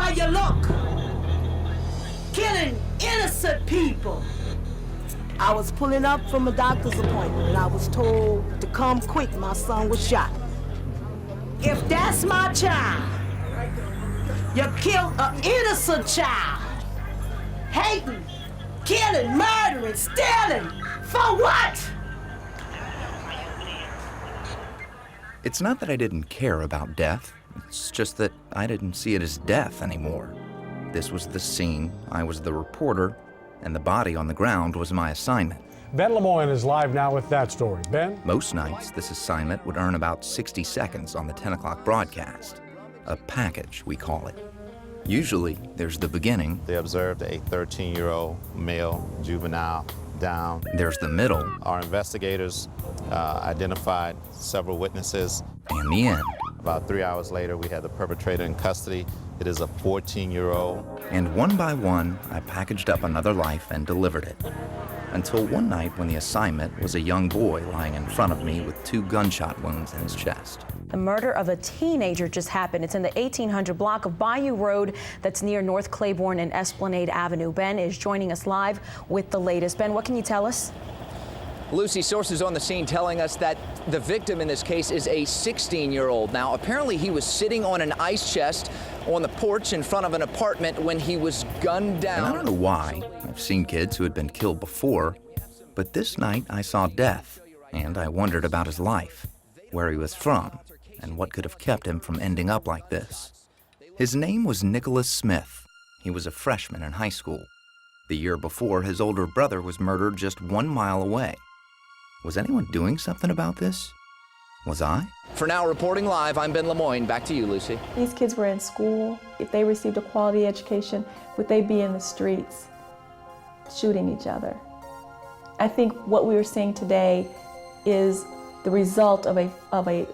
how you look. Killing innocent people. I was pulling up from a doctor's appointment and I was told to come quick, my son was shot. If that's my child, you killed an innocent child. Hating, killing, murdering, stealing, for what? It's not that I didn't care about death. It's just that I didn't see it as death anymore. This was the scene, I was the reporter, and the body on the ground was my assignment. Ben Lemoyne is live now with that story. Ben? Most nights, this assignment would earn about 60 seconds on the 10 o'clock broadcast. A package, we call it. Usually, there's the beginning. They observed a 13-year-old male juvenile down. There's the middle. Our investigators identified several witnesses. And the end. About 3 hours later, we had the perpetrator in custody. It is a 14-year-old. And one by one, I packaged up another life and delivered it. Until one night when the assignment was a young boy lying in front of me with 2 gunshot wounds in his chest. The murder of a teenager just happened. It's in the 1800 block of Bayou Road that's near North Claiborne and Esplanade Avenue. Ben is joining us live with the latest. Ben, what can you tell us? Lucy, sources on the scene telling us that the victim in this case is a 16-year-old. Now, apparently he was sitting on an ice chest on the porch in front of an apartment when he was gunned down. And I don't know why. I've seen kids who had been killed before, but this night I saw death, and I wondered about his life, where he was from, and what could have kept him from ending up like this. His name was Nicholas Smith. He was a freshman in high school. The year before, his older brother was murdered just 1 mile away. Was anyone doing something about this? Was I? For now, reporting live, I'm Ben Lemoyne. Back to you, Lucy. These kids were in school. If they received a quality education, would they be in the streets shooting each other? I think what we are seeing today is the result of a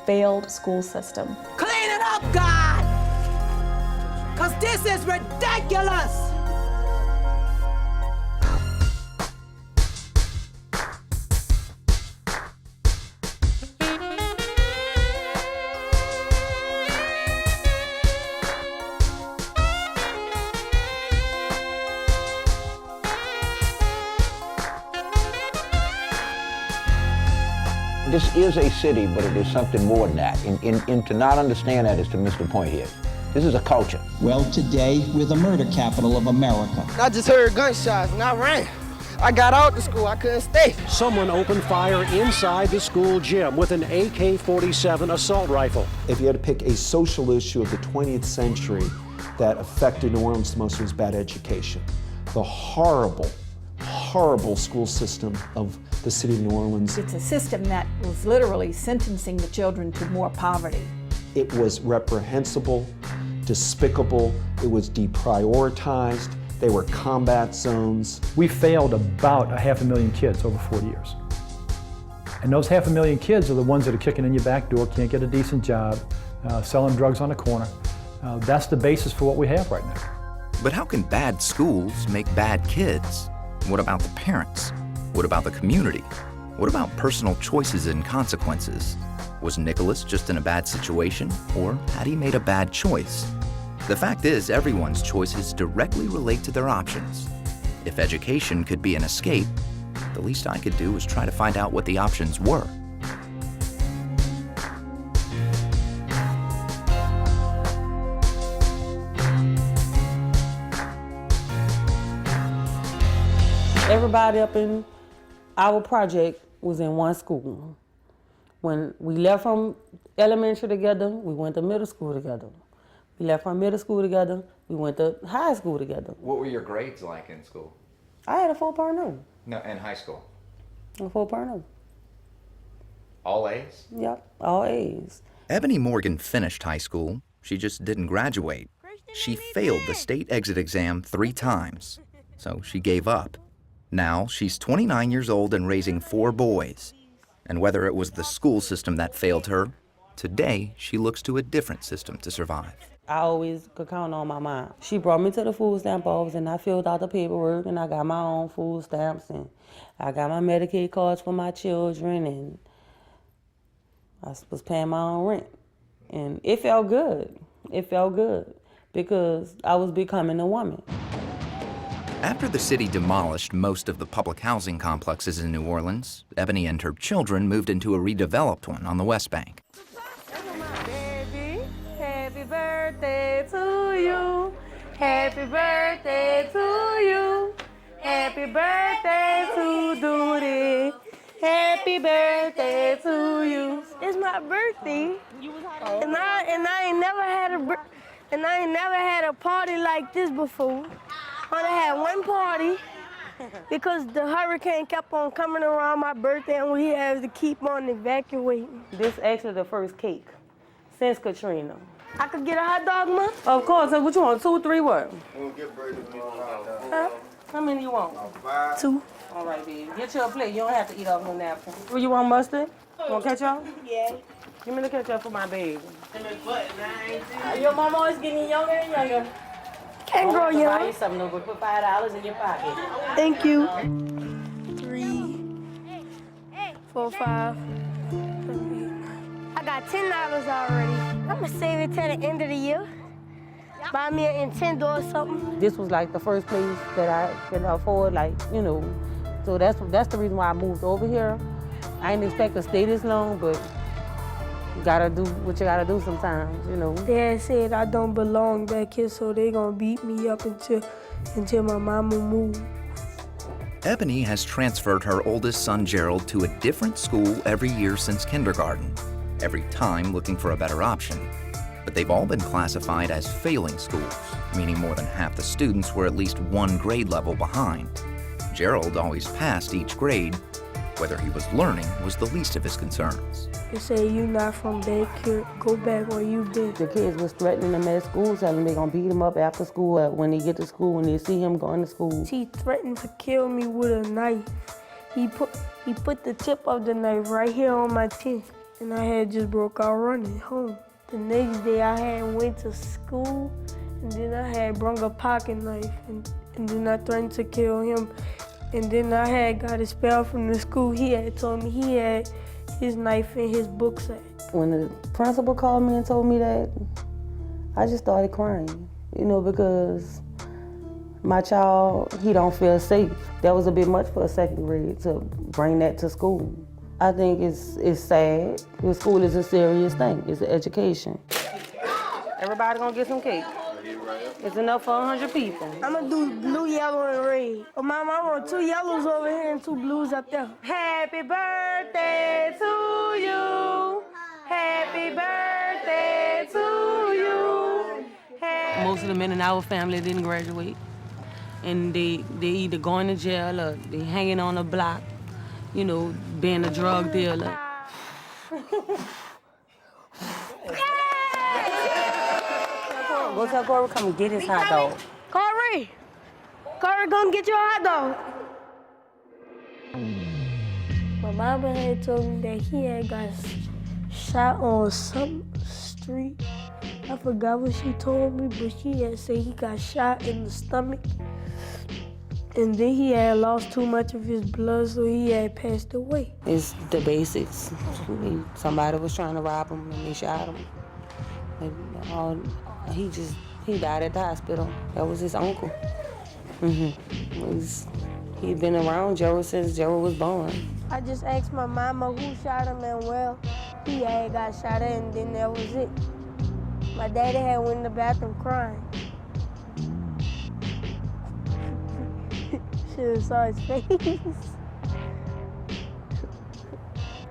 failed school system. Clean it up, God! 'Cause this is ridiculous! This is a city, but it is something more than that. And to not understand that is to miss the point here. This is a culture. Well, today, we're the murder capital of America. I just heard gunshots and I ran. I got out of school, I couldn't stay. Someone opened fire inside the school gym with an AK-47 assault rifle. If you had to pick a social issue of the 20th century that affected New Orleans the most, was bad education. The horrible school system of the city of New Orleans. It's a system that was literally sentencing the children to more poverty. It was reprehensible, despicable, it was deprioritized, they were combat zones. We failed about 500,000 kids over 40 years. And those 500,000 kids are the ones that are kicking in your back door, can't get a decent job, selling drugs on the corner. That's the basis for what we have right now. But how can bad schools make bad kids? What about the parents? What about the community? What about personal choices and consequences? Was Nicholas just in a bad situation, or had he made a bad choice? The fact is, everyone's choices directly relate to their options. If education could be an escape, the least I could do was try to find out what the options were. Everybody up in our project was in one school. When we left from elementary together, we went to middle school together. We left from middle school together, we went to high school together. What were your grades like in school? I had a 4.0. No, in high school? A 4.0. All A's? Yep, all A's. Ebony Morgan finished high school. She just didn't graduate. She failed the state exit exam 3 times, so she gave up. Now, she's 29 years old and raising 4 boys. And whether it was the school system that failed her, today she looks to a different system to survive. I always could count on my mom. She brought me to the food stamp office and I filled out the paperwork and I got my own food stamps and I got my Medicaid cards for my children and I was paying my own rent. And it felt good. It felt good. because I was becoming a woman. After the city demolished most of the public housing complexes in New Orleans, Ebony and her children moved into a redeveloped one on the West Bank. Baby, happy birthday to you. Happy birthday to you. Happy birthday to Duty. Happy birthday to you. It's my birthday, and I ain't never had a party like this before. I only had one party because the hurricane kept on coming around my birthday, and we had to keep on evacuating. This actually the first cake since Katrina. I could get a hot dog, Ma? Of course. So what you want? 2, 3, what? We'll get birthday Huh? How many you want? 2. All right, baby. Get you a plate. You don't have to eat off no napkin. What you want, mustard? You want ketchup? Yeah. Give me the ketchup for my baby. Your mama always getting younger and younger. Can't grow Buy young. you something, though, but put $5 in your pocket. Thank you. 3, 4, 5. I got $10 already. I'm gonna save it till the end of the year. Buy me a Nintendo or something. This was like the first place that I could afford, like, you know. So that's the reason why I moved over here. I didn't expect to stay this long, but you gotta do what you gotta do sometimes, you know. Dad said I don't belong back here, so they gonna beat me up until my mama moves. Ebony has transferred her oldest son, Gerald, to a different school every year since kindergarten, every time looking for a better option. But they've all been classified as failing schools, meaning more than half the students were at least one grade level behind. Gerald always passed each grade. Whether he was learning was the least of his concerns. They say you not from back here, go back where you been. The kids was threatening him at school, telling him they're gonna beat him up after school, when they get to school, when they see him going to school. He threatened to kill me with a knife. He put the tip of the knife right here on my chin, and I had just broke out running home. The next day I had went to school, and then I had brought a pocket knife, and then I threatened to kill him. And then I had got expelled from the school. He had told me he had his knife in his book sack. When the principal called me and told me that, I just started crying, you know, because my child, he don't feel safe. That was a bit much for a second grade to bring that to school. I think it's sad, because school is a serious thing. It's an education. Everybody gonna get some cake. It's enough for 100 people. I'm gonna do blue, yellow, and red. Oh, Mama, I want 2 yellows over here and 2 blues up there. Happy birthday to you. Happy birthday to you. Most of the men in our family didn't graduate. And they either going to jail or they hanging on the block, you know, being a drug dealer. Go tell Corey come get his hot dog. Corey, come get your hot dog. My mama had told me that he had got shot on some street. I forgot what she told me, but she had said he got shot in the stomach. And then he had lost too much of his blood, so he had passed away. It's the basics. Somebody was trying to rob him and they shot him. He died at the hospital. That was his uncle. He'd been around Gerald since Gerald was born. I just asked my mama who shot him, and well, he had got shot at, and then that was it. My daddy had went in the bathroom crying. Should've saw his face.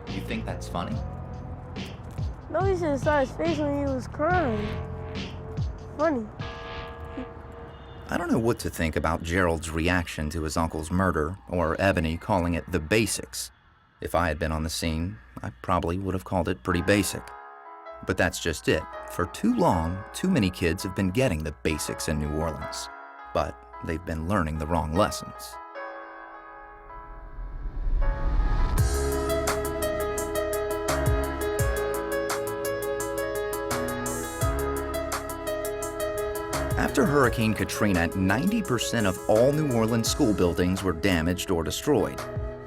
You think that's funny? No, he should've saw his face when he was crying. Funny. I don't know what to think about Gerald's reaction to his uncle's murder, or Ebony calling it the basics. If I had been on the scene, I probably would have called it pretty basic. But that's just it. For too long, too many kids have been getting the basics in New Orleans. But they've been learning the wrong lessons. After Hurricane Katrina, 90% of all New Orleans school buildings were damaged or destroyed.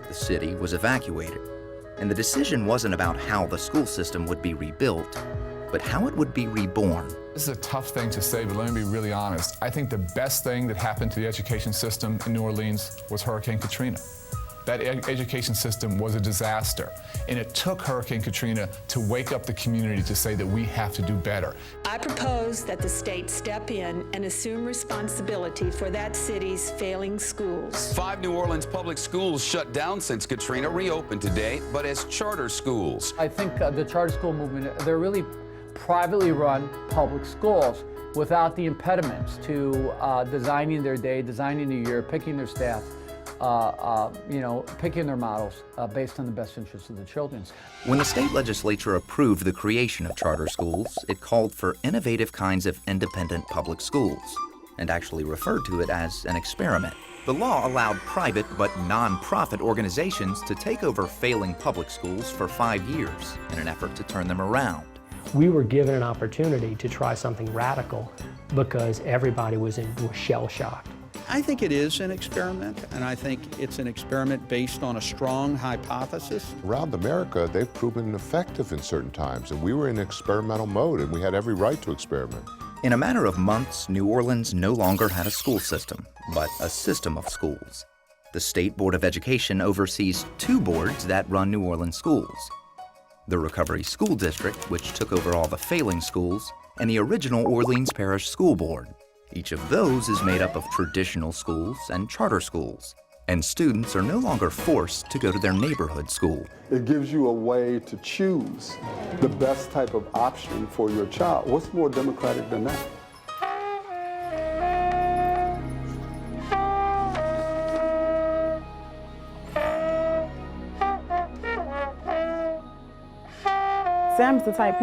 The city was evacuated. And the decision wasn't about how the school system would be rebuilt. but how it would be reborn. This is a tough thing to say, but let me be really honest. I think the best thing that happened to the education system in New Orleans was Hurricane Katrina. That education system was a disaster, and it took Hurricane Katrina to wake up the community to say that we have to do better. I propose that the state step in and assume responsibility for that city's failing schools. 5 New Orleans public schools shut down since Katrina reopened today, but as charter schools. I think the charter school movement, they're really privately run public schools without the impediments to designing their day, designing their year, picking their staff. Picking their models based on the best interests of the children. When the state legislature approved the creation of charter schools, it called for innovative kinds of independent public schools and actually referred to it as an experiment. The law allowed private but non-profit organizations to take over failing public schools for 5 years in an effort to turn them around. We were given an opportunity to try something radical because everybody was shell-shocked. I think it is an experiment, and I think it's an experiment based on a strong hypothesis. Around America, they've proven effective in certain times, and we were in experimental mode, and we had every right to experiment. In a matter of months, New Orleans no longer had a school system, but a system of schools. The State Board of Education oversees 2 boards that run New Orleans schools: the Recovery School District, which took over all the failing schools, and the original Orleans Parish School Board. Each of those is made up of traditional schools and charter schools, and students are no longer forced to go to their neighborhood school. It gives you a way to choose the best type of option for your child. What's more democratic than that? Sam's the type,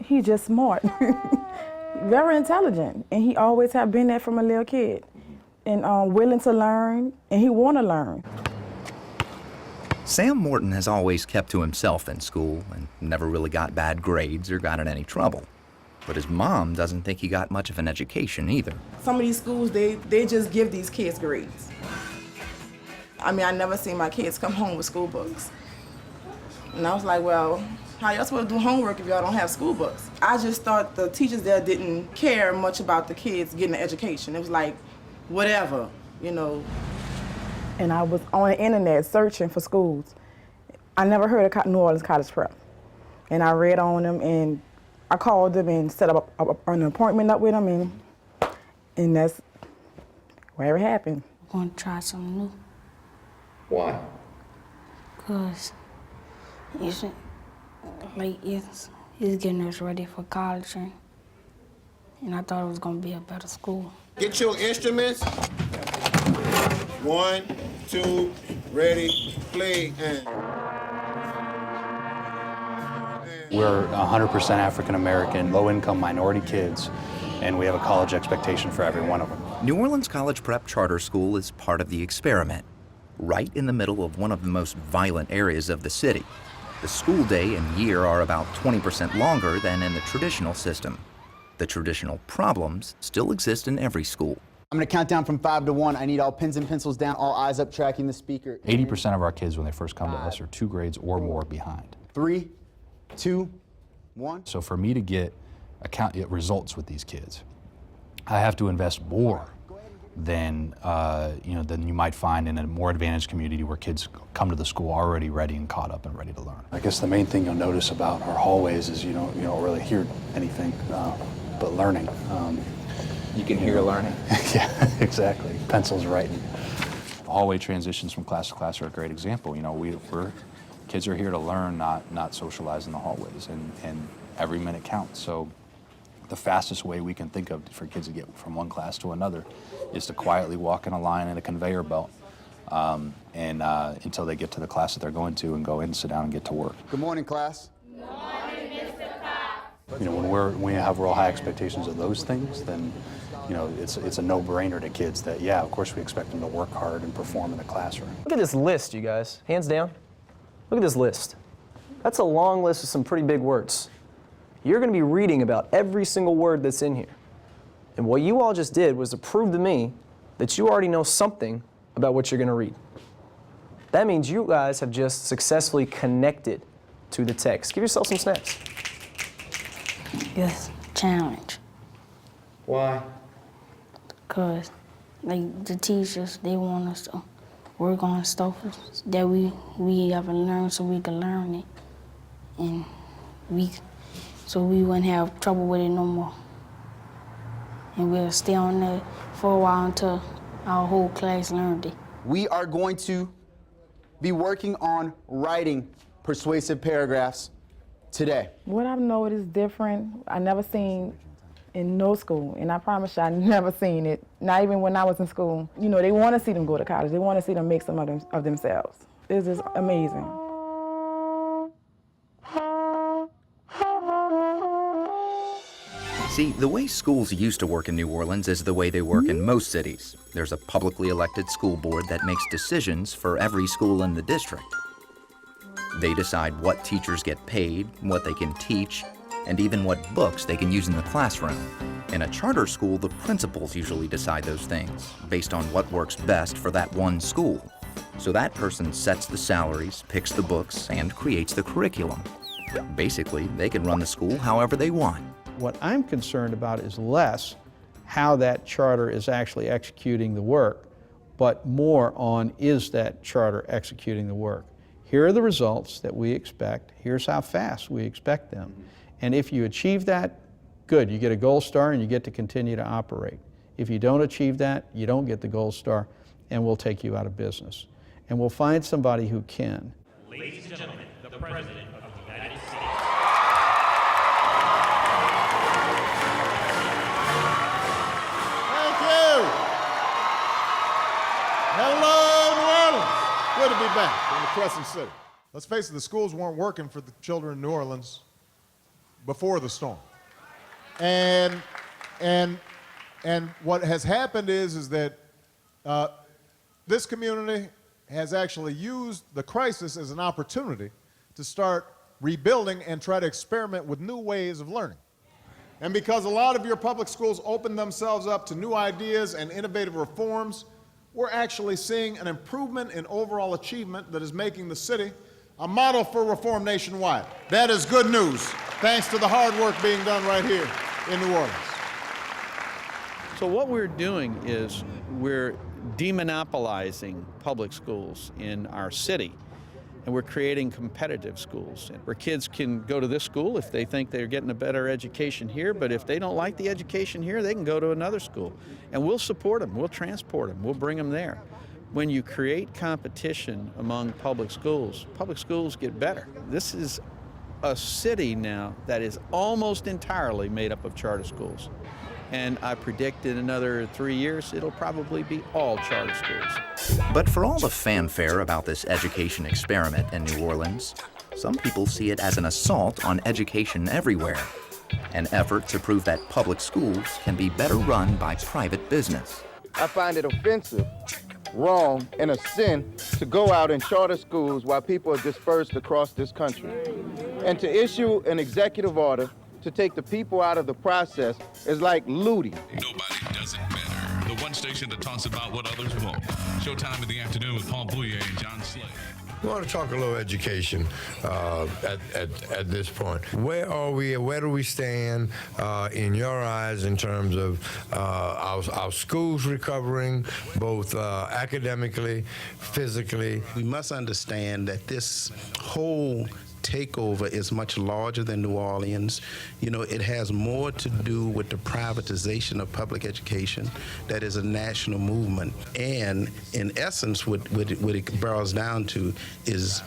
he's just smart. Very intelligent, and he always have been there from a little kid, and willing to learn, and he want to learn. Sam Morton has always kept to himself in school and never really got bad grades or got in any trouble. But his mom doesn't think he got much of an education either. Some of these schools, they just give these kids grades. I mean, I never seen my kids come home with school books. And I was like, well, how y'all supposed to do homework if y'all don't have school books? I just thought the teachers there didn't care much about the kids getting an education. It was like, whatever, you know. And I was on the internet searching for schools. I never heard of New Orleans College Prep. And I read on them, and I called them and set up an appointment up with them, and that's where it happened. I want to try something new. Why? Because he's getting us ready for college, and I thought it was going to be a better school. Get your instruments. 1, 2, ready, play, and... We're 100% African American, low-income minority kids, and we have a college expectation for every one of them. New Orleans College Prep Charter School is part of the experiment, right in the middle of one of the most violent areas of the city. The school day and year are about 20% longer than in the traditional system. The traditional problems still exist in every school. I'm gonna count down from 5 to 1. I need all pens and pencils down, all eyes up tracking the speaker. 80% of our kids, when they first come to us, are 2 grades or more behind. 3, 2, 1. So for me to get results with these kids, I have to invest more than you might find in a more advantaged community where kids come to the school already ready and caught up and ready to learn. I guess the main thing you'll notice about our hallways is you don't really hear anything but learning. You can hear learning? Yeah, exactly. Pencils writing. Hallway transitions from class to class are a great example. Kids are here to learn, not socialize in the hallways, and every minute counts. So the fastest way we can think of for kids to get from one class to another is to quietly walk in a line in a conveyor belt until they get to the class that they're going to and go in, sit down, and get to work. Good morning, class. Good morning, Mr. Cox. When we have real high expectations of those things, then it's a no-brainer to kids that, yeah, of course we expect them to work hard and perform in the classroom. Look at this list, you guys. Hands down. Look at this list. That's a long list of some pretty big words. You're going to be reading about every single word that's in here. And what you all just did was to prove to me that you already know something about what you're going to read. That means you guys have just successfully connected to the text. Give yourself some snaps. It's a challenge. Why? Because the teachers, they want us to work on stuff that we haven't learned so we can learn it. And so we wouldn't have trouble with it no more. And we'll stay on that for a while until our whole class learned it. We are going to be working on writing persuasive paragraphs today. What I've noticed is different. I never seen in no school, and I promise you I never seen it, not even when I was in school. You know, they want to see them go to college. They want to see them make some of themselves. It's just amazing. See, the way schools used to work in New Orleans is the way they work in most cities. There's a publicly elected school board that makes decisions for every school in the district. They decide what teachers get paid, what they can teach, and even what books they can use in the classroom. In a charter school, the principals usually decide those things, based on what works best for that one school. So that person sets the salaries, picks the books, and creates the curriculum. Basically, they can run the school however they want. What I'm concerned about is less how that charter is actually executing the work, but more on is that charter executing the work. Here are the results that we expect. Here's how fast we expect them. And if you achieve that, good, you get a gold star and you get to continue to operate. If you don't achieve that, you don't get the gold star and we'll take you out of business. And we'll find somebody who can. Ladies and gentlemen, the President of the United States. Thank you. Hello, New Orleans. Good to be back in the Crescent City. Let's face it, the schools weren't working for the children in New Orleans before the storm. And what has happened is that this community has actually used the crisis as an opportunity to start rebuilding and try to experiment with new ways of learning. And because a lot of your public schools opened themselves up to new ideas and innovative reforms, we're actually seeing an improvement in overall achievement that is making the city a model for reform nationwide. That is good news, thanks to the hard work being done right here in New Orleans. So what we're doing is we're demonopolizing public schools in our city, and we're creating competitive schools where kids can go to this school if they think they're getting a better education here, but if they don't like the education here, they can go to another school. And we'll support them, we'll transport them, we'll bring them there. When you create competition among public schools get better. This is a city now that is almost entirely made up of charter schools. And I predict in another 3 years, it'll probably be all charter schools. But for all the fanfare about this education experiment in New Orleans, some people see it as an assault on education everywhere, an effort to prove that public schools can be better run by private business. I find it offensive, wrong, and a sin to go out in charter schools while people are dispersed across this country. And to issue an executive order to take the people out of the process is like looting. Nobody does it better. The one station that talks about what others won't. Showtime in the afternoon with Paul Bouyer and John Slade. We want to talk a little education at this point. Where are we? Where do we stand in your eyes in terms of our schools recovering, both academically, physically? We must understand that this whole takeover is much larger than New Orleans. You know, it has more to do with the privatization of public education. That is a national movement. And in essence, what it boils down to is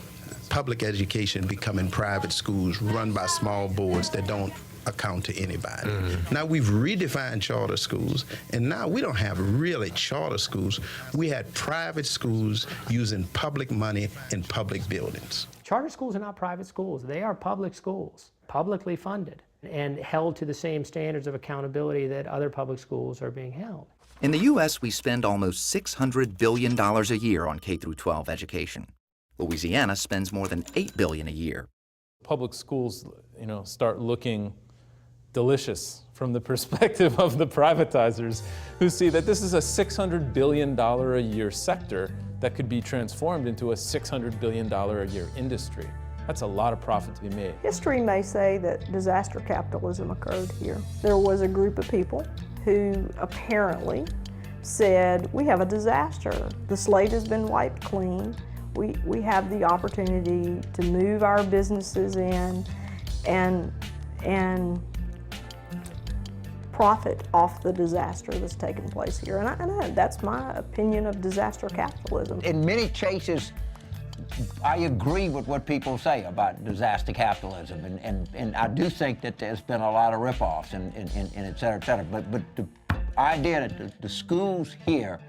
public education becoming private schools run by small boards that don't account to anybody. Now we've redefined charter schools, and now we don't have really charter schools. We had private schools using public money in public buildings. Charter schools are not private schools. They are public schools, publicly funded, and held to the same standards of accountability that other public schools are being held. In the U.S., we spend almost $600 billion a year on K-12 education. Louisiana spends more than $8 billion a year. Public schools, start looking delicious from the perspective of the privatizers who see that this is a $600 billion a year sector that could be transformed into a $600 billion a year industry. That's a lot of profit to be made. History may say that disaster capitalism occurred here. There was a group of people who apparently said, we have a disaster. The slate has been wiped clean. We have the opportunity to move our businesses in and profit off the disaster that's taken place here. And that's my opinion of disaster capitalism. In many cases, I agree with what people say about disaster capitalism, and I do think that there's been a lot of ripoffs and et cetera, et cetera. But the idea that the schools here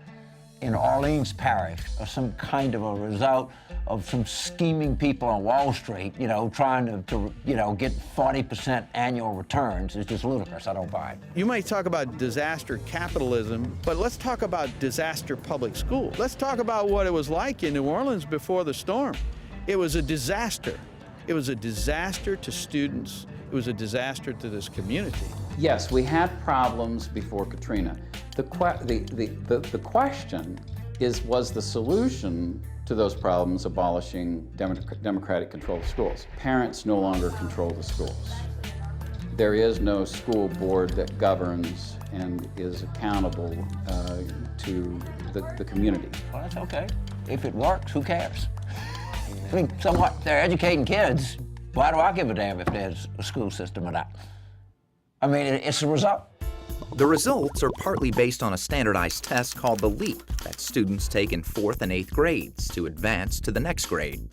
in Orleans Parish are some kind of a result of some scheming people on Wall Street, trying to get 40% annual returns is just ludicrous. I don't buy it. You might talk about disaster capitalism, but let's talk about disaster public schools. Let's talk about what it was like in New Orleans before the storm. It was a disaster. It was a disaster to students. It was a disaster to this community. Yes, we had problems before Katrina. The question is, was the solution to those problems abolishing democratic control of schools? Parents no longer control the schools. There is no school board that governs and is accountable to the community. Well, that's okay. If it works, who cares? I mean, somewhat, they're educating kids. Why do I give a damn if there's a school system or not? I mean, it's a result. The results are partly based on a standardized test called the LEAP that students take in 4th and 8th grades to advance to the next grade.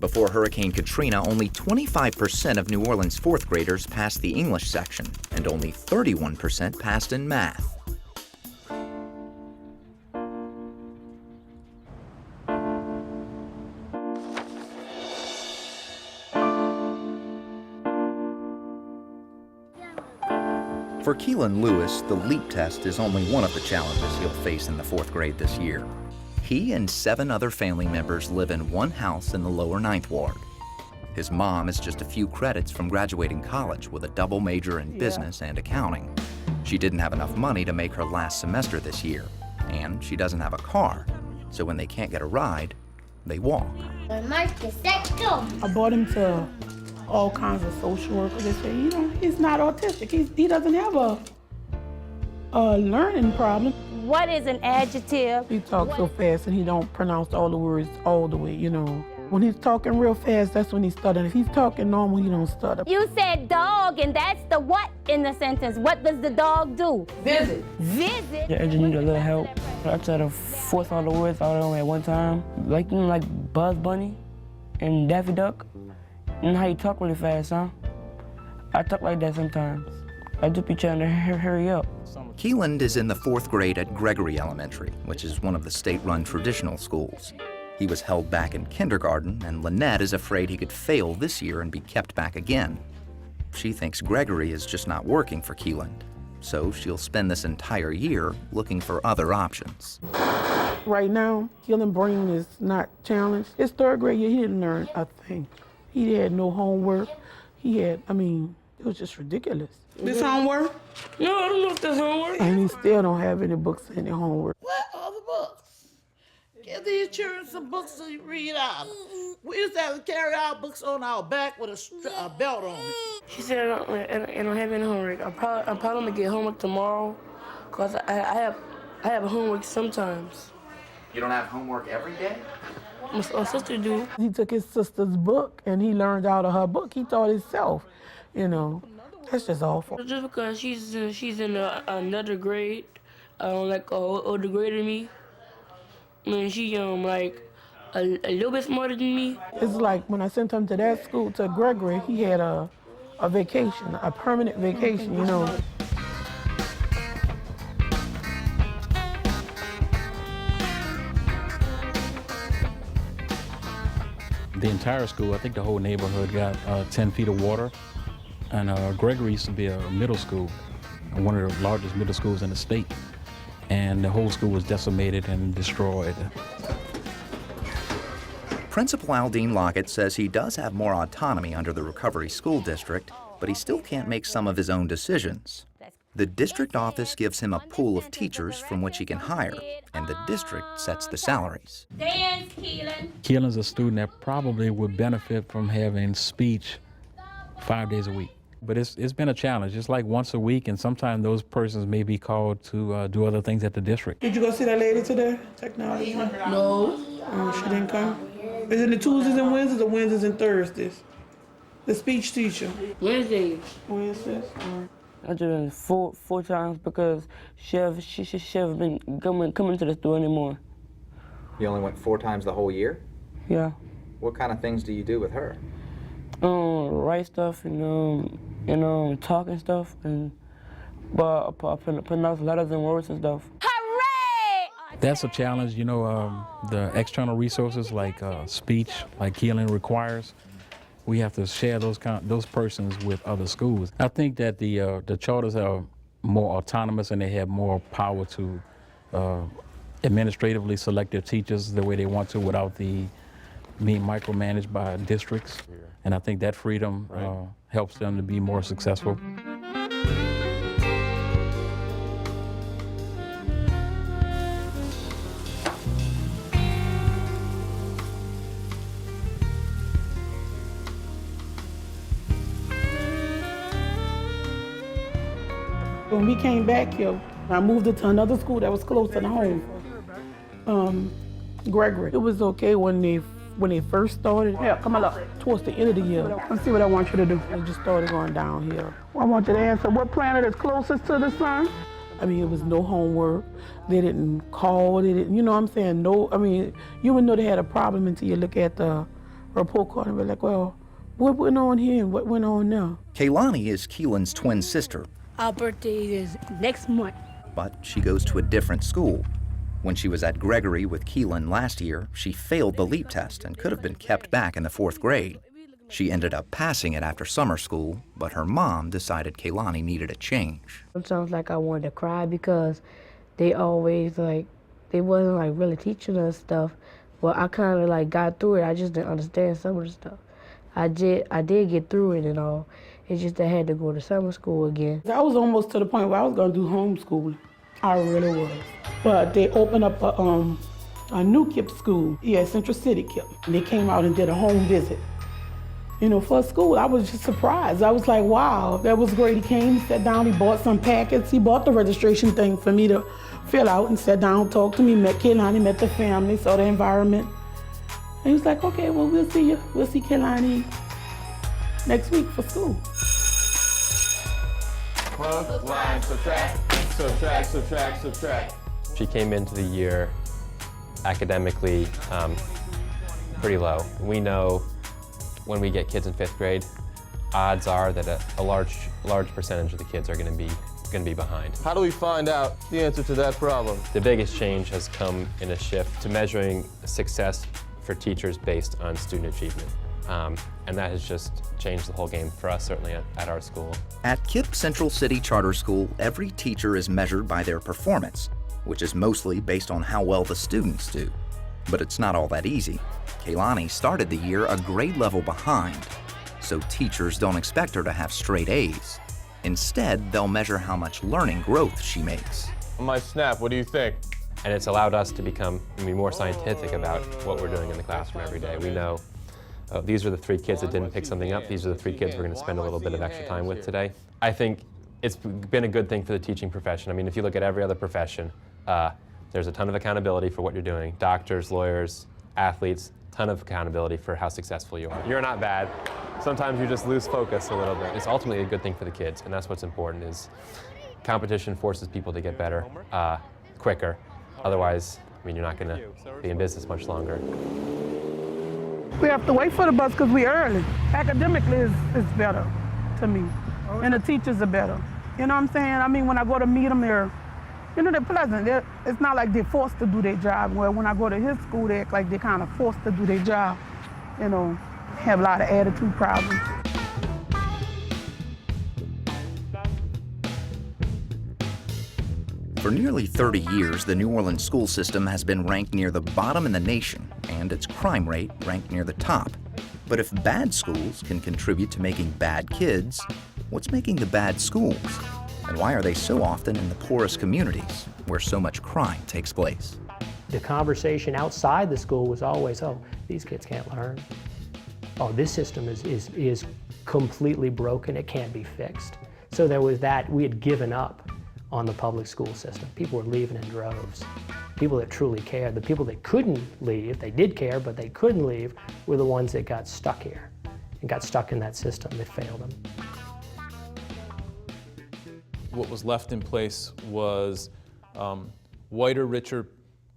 Before Hurricane Katrina, only 25% of New Orleans 4th graders passed the English section, and only 31% passed in math. For Keelan Lewis, the LEAP test is only one of the challenges he'll face in the 4th grade this year. He and 7 other family members live in one house in the lower 9th ward. His mom is just a few credits from graduating college with a double major in business and accounting. She didn't have enough money to make her last semester this year, and she doesn't have a car, so when they can't get a ride, they walk. I brought him to all kinds of social workers. They say, he's not autistic. He doesn't have a learning problem. What is an adjective? He talks so fast and he don't pronounce all the words all the way, When he's talking real fast, that's when he's stuttering. If he's talking normal, he don't stutter. You said dog, and that's the what in the sentence. What does the dog do? Visit. Visit. Yeah, I just need a little help. I try to force all the words out of him at one time. Like Buzz Bunny and Daffy Duck. And how you talk really fast, huh? I talk like that sometimes. I just be trying to hurry up. Keeland is in the 4th grade at Gregory Elementary, which is one of the state-run traditional schools. He was held back in kindergarten, and Lynette is afraid he could fail this year and be kept back again. She thinks Gregory is just not working for Keeland, so she'll spend this entire year looking for other options. Right now, Keeland's brain is not challenged. His 3rd grade year, he didn't learn a thing. He had no homework. It was just ridiculous. This homework? No, I don't know if that's homework. And he still don't have any books, any homework. What are the books? Give these children some books to read out. We used to have to carry our books on our back with a belt on it. She said I don't have any homework. I'm probably gonna get homework tomorrow, cause I have homework sometimes. You don't have homework every day? My sister do. He took his sister's book and he learned out of her book. He taught himself, That's just awful. Just because she's in another grade, like older grade than me. She like a little bit smarter than me. It's like when I sent him to that school, to Gregory, he had a vacation, a permanent vacation, The entire school, I think the whole neighborhood got 10 feet of water. And Gregory used to be a middle school, one of the largest middle schools in the state. And the whole school was decimated and destroyed. Principal Aldine Lockett says he does have more autonomy under the Recovery School District, but he still can't make some of his own decisions. The district office gives him a pool of teachers from which he can hire, and the district sets the salaries. Dance, Keelan. Keelan's a student that probably would benefit from having speech 5 days a week. But it's been a challenge. It's like once a week, and sometimes those persons may be called to do other things at the district. Did you go see that lady today? Technology? No. She didn't come? Is it the Tuesdays and Wednesdays or Wednesdays and Thursdays? The speech teacher? Wednesdays. Wednesdays? I did it four times because she haven't been coming to the store anymore. You only went 4 times the whole year? Yeah. What kind of things do you do with her? Write stuff and talk and stuff and pronounce letters and words and stuff. That's a challenge, you know, the external resources like speech, like Keelan requires. We have to share those persons with other schools. I think that the charters are more autonomous and they have more power to administratively select their teachers the way they want to without being micromanaged by districts. And I think that freedom helps them to be more successful. When we came back here, I moved it to another school that was closer to home. Gregory. It was okay when they first started. Yeah, come on up. Towards the end of the year. Let's see what I want you to do. I just started going down here. I want you to answer what planet is closest to the sun? I mean, it was no homework. They didn't call. They didn't, you know what I'm saying? No, I mean, you wouldn't know they had a problem until you look at the report card and be like, well, what went on here and what went on there? Kaylani is Keelan's twin sister. Our birthday is next month. But she goes to a different school. When she was at Gregory with Keelan last year, she failed the LEAP test and could have been kept back in the 4th grade. She ended up passing it after summer school, but her mom decided Kaylani needed a change. Sometimes I wanted to cry because they always they wasn't really teaching us stuff. Well, I kind of got through it. I just didn't understand some of the stuff. I did get through it and all. It's just I had to go to summer school again. I was almost to the point where I was going to do homeschooling. I really was. But they opened up a new KIP school, Central City KIP. And they came out and did a home visit. You know, for school, I was just surprised. I was like, wow, that was great. He came, sat down, he bought some packets. He bought the registration thing for me to fill out and sat down, talked to me, met Kehlani, met the family, saw the environment. And he was like, okay, well, we'll see you. We'll see Kehlani next week for school. Plug, line, subtract. She came into the year academically pretty low. We know when we get kids in 5th grade, odds are that a large percentage of the kids are going to be behind. How do we find out the answer to that problem? The biggest change has come in a shift to measuring success for teachers based on student achievement. And that has just changed the whole game for us, certainly at our school. At KIP Central City Charter School, every teacher is measured by their performance, which is mostly based on how well the students do. But it's not all that easy. Kaylani started the year a grade level behind, so teachers don't expect her to have straight A's. Instead, they'll measure how much learning growth she makes. On my snap, what do you think? And it's allowed us to be more scientific about what we're doing in the classroom every day. We know these are the 3 kids that didn't pick something up. These are the 3 kids we're going to spend a little bit of extra time with today. I think it's been a good thing for the teaching profession. I mean, if you look at every other profession, there's a ton of accountability for what you're doing. Doctors, lawyers, athletes, ton of accountability for how successful you are. You're not bad. Sometimes you just lose focus a little bit. It's ultimately a good thing for the kids, and that's what's important is competition forces people to get better quicker. Otherwise, I mean, you're not going to be in business much longer. We have to wait for the bus because we're early. Academically, it's better to me. And the teachers are better. You know what I'm saying? I mean, when I go to meet them, they're pleasant. It's not like they're forced to do their job. Well, when I go to his school, they act like they're kind of forced to do their job. You know, have a lot of attitude problems. For nearly 30 years, the New Orleans school system has been ranked near the bottom in the nation, and its crime rate ranked near the top. But if bad schools can contribute to making bad kids, what's making the bad schools? And why are they so often in the poorest communities where so much crime takes place? The conversation outside the school was always, oh, these kids can't learn. Oh, this system is completely broken, it can't be fixed. So there was that, we had given up on the public school system. People were leaving in droves. People that truly cared, the people that couldn't leave, they did care, but they couldn't leave, were the ones that got stuck here and got stuck in that system that failed them. What was left in place was whiter, richer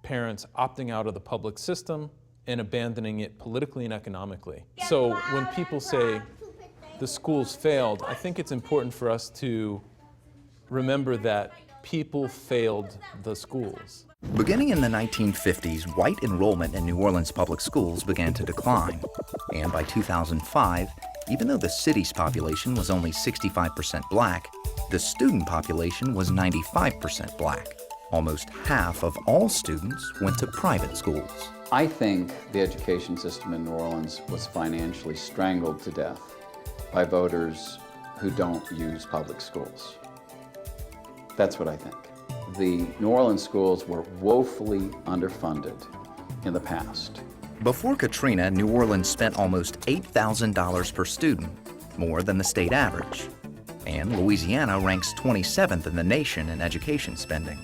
parents opting out of the public system and abandoning it politically and economically. So when people say the schools failed, I think it's important for us to remember that people failed the schools. Beginning in the 1950s, white enrollment in New Orleans public schools began to decline. And by 2005, even though the city's population was only 65% black, the student population was 95% black. Almost half of all students went to private schools. I think the education system in New Orleans was financially strangled to death by voters who don't use public schools. That's what I think. The New Orleans schools were woefully underfunded in the past. Before Katrina, New Orleans spent almost $8,000 per student, more than the state average. And Louisiana ranks 27th in the nation in education spending.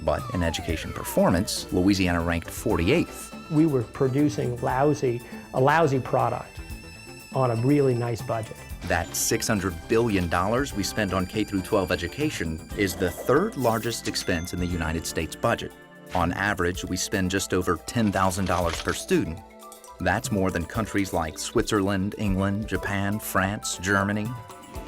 But in education performance, Louisiana ranked 48th. We were producing a lousy product on a really nice budget. That $600 billion we spend on K-12 education is the third largest expense in the United States budget. On average, we spend just over $10,000 per student. That's more than countries like Switzerland, England, Japan, France, Germany,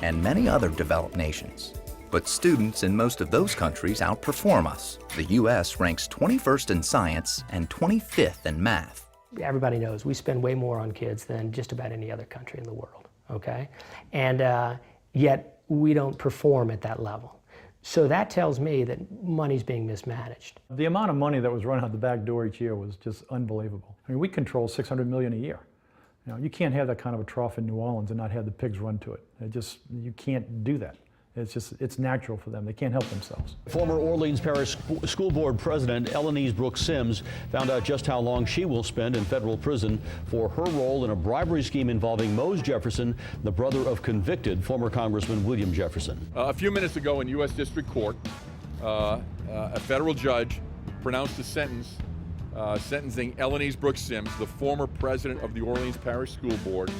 and many other developed nations. But students in most of those countries outperform us. The U.S. ranks 21st in science and 25th in math. Everybody knows we spend way more on kids than just about any other country in the world, okay? And yet we don't perform at that level. So that tells me that money's being mismanaged. The amount of money that was run out the back door each year was just unbelievable. I mean, we control $600 million a year. You know, you can't have that kind of a trough in New Orleans and not have the pigs run to it. You can't do that. It's natural for them. They can't help themselves. Former Orleans Parish School Board President Elenise Brooks Sims found out just how long she will spend in federal prison for her role in a bribery scheme involving Mose Jefferson, the brother of convicted former Congressman William Jefferson. A few minutes ago in U.S. District Court, a federal judge pronounced a sentence sentencing Elenise Brooks Sims, the former president of the Orleans Parish School Board,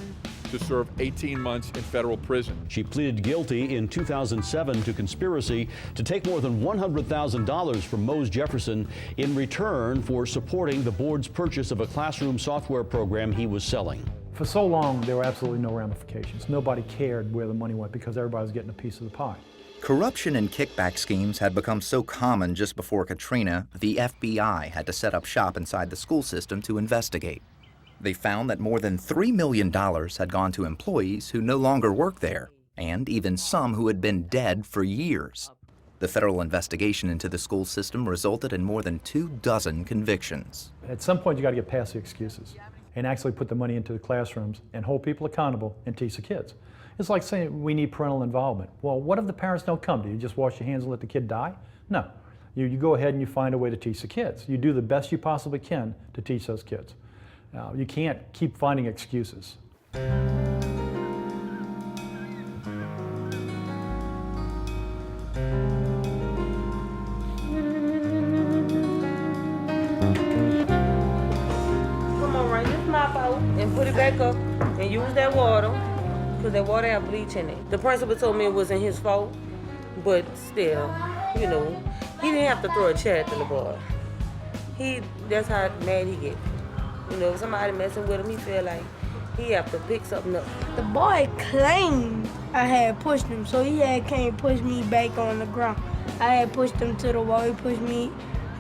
to serve 18 months in federal prison. She pleaded guilty in 2007 to conspiracy to take more than $100,000 from Mose Jefferson in return for supporting the board's purchase of a classroom software program he was selling. For so long, there were absolutely no ramifications. Nobody cared where the money went because everybody was getting a piece of the pie. Corruption and kickback schemes had become so common just before Katrina, the FBI had to set up shop inside the school system to investigate. They found that more than $3 million had gone to employees who no longer work there, and even some who had been dead for years. The federal investigation into the school system resulted in more than 24 convictions. At some point, you got to get past the excuses and actually put the money into the classrooms and hold people accountable and teach the kids. It's like saying we need parental involvement. Well, what if the parents don't come? Do you just wash your hands and let the kid die? No. You go ahead and you find a way to teach the kids. You do the best you possibly can to teach those kids. You can't keep finding excuses. Come on, right, just mop out and put it back up and use that water, because that water has bleach in it. The principal told me it wasn't his fault, but still, you know, he didn't have to throw a chair at the boy. That's how mad he get. You know, if somebody messing with him, he feel like he have to pick something up. The boy claimed I had pushed him, so he can't push me back on the ground. I had pushed him to the wall. He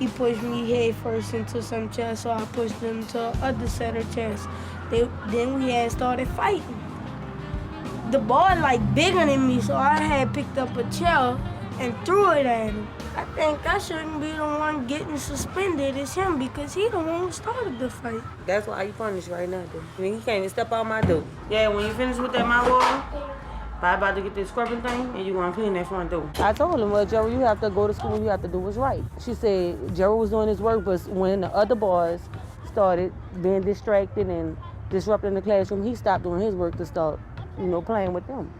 pushed me head first into some chairs, so I pushed him to the other set of chairs. Then we had started fighting. The boy like bigger than me, so I had picked up a chair and threw it at him. I think I shouldn't be the one getting suspended. It's him, because he the one who started the fight. That's why you punished right now, dude. I mean, he can't even step out my door. Yeah, when you finish with that my water, I about to get this scrubbing thing, and you're gonna clean that front door. I told him, well, Jerry, you have to go to school, you have to do what's right. She said Jerry was doing his work, but when the other boys started being distracted and disrupting the classroom, he stopped doing his work to start, playing with them.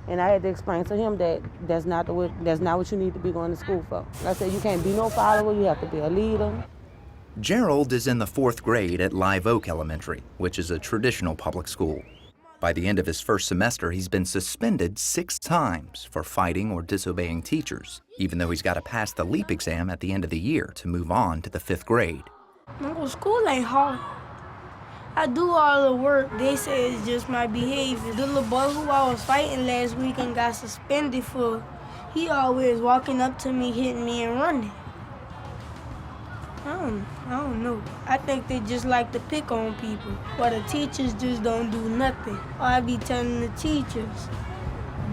And I had to explain to him that that's not what you need to be going to school for. I said, you can't be no follower, you have to be a leader. Gerald is in the 4th grade at Live Oak Elementary, which is a traditional public school. By the end of his first semester, he's been suspended 6 times for fighting or disobeying teachers, even though he's got to pass the LEAP exam at the end of the year to move on to the 5th grade. No, school ain't hard. I do all the work. They say it's just my behavior. The little boy who I was fighting last week and got suspended for, he always walking up to me, hitting me and running. I don't know. I think they just like to pick on people. Or the teachers just don't do nothing. Or I be telling the teachers,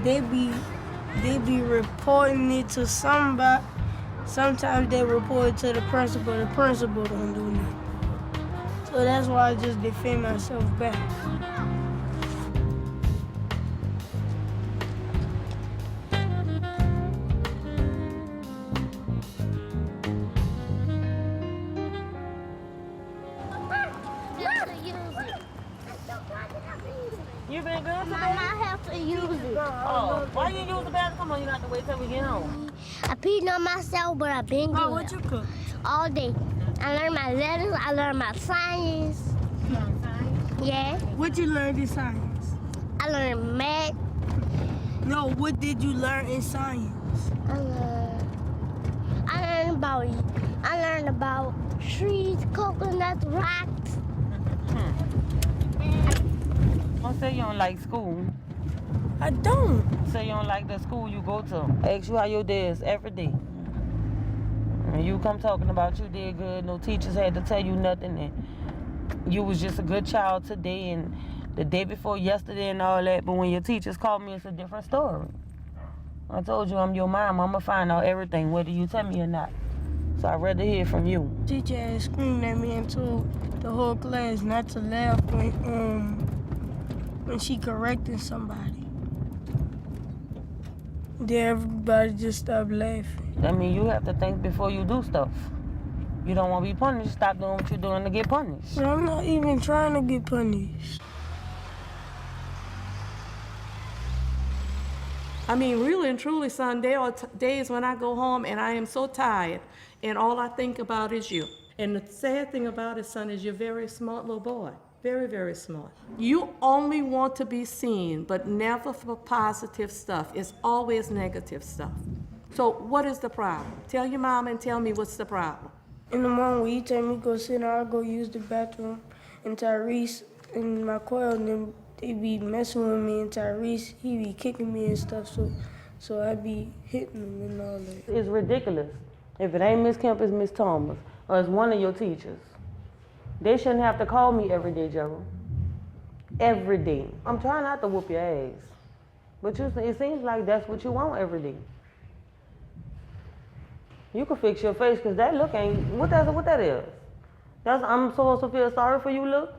they be reporting it to somebody. Sometimes they report it to the principal don't do nothing. So that's why I just defend myself back. You been good today? I have to use it. Oh, why you use the bathroom? Come on, you have to wait till we get home. I peed on myself, but I've been good. What you cook? All day. I learned my letters, I learned my science. You learned science? Yeah. What you learned in science? I learned math. No, what did you learn in science? I learned about trees, coconuts, rocks. Don't say you don't like school. I don't. Say you don't like the school you go to. I ask you how your day is every day. And you come talking about you did good, no teachers had to tell you nothing, and you was just a good child today and the day before yesterday and all that, but when your teachers call me, it's a different story. I told you I'm your mom, I'm gonna find out everything, whether you tell me or not. So I'd rather hear from you. Teacher had screamed at me and told the whole class not to laugh when she corrected somebody. Then everybody just stopped laughing. I mean, you have to think before you do stuff. You don't want to be punished, stop doing what you're doing to get punished. But I'm not even trying to get punished. I mean, really and truly, son, there are days when I go home and I am so tired and all I think about is you. And the sad thing about it, son, is you're a very smart little boy. Very, very smart. You only want to be seen, but never for positive stuff. It's always negative stuff. So what is the problem? Tell your mom and tell me what's the problem. In the morning, when you tell me to go sit down, I'll go use the bathroom. And Tyrese and my coil, and them, they be messing with me. And Tyrese, he be kicking me and stuff. So I be hitting them and all that. It's ridiculous. If it ain't Miss Kemp, it's Miss Thomas, or it's one of your teachers. They shouldn't have to call me every day, Gerald. Every day. I'm trying not to whoop your ass. But it seems like that's what you want every day. You can fix your face, because that look ain't, what that is? I'm supposed to feel sorry for you, look?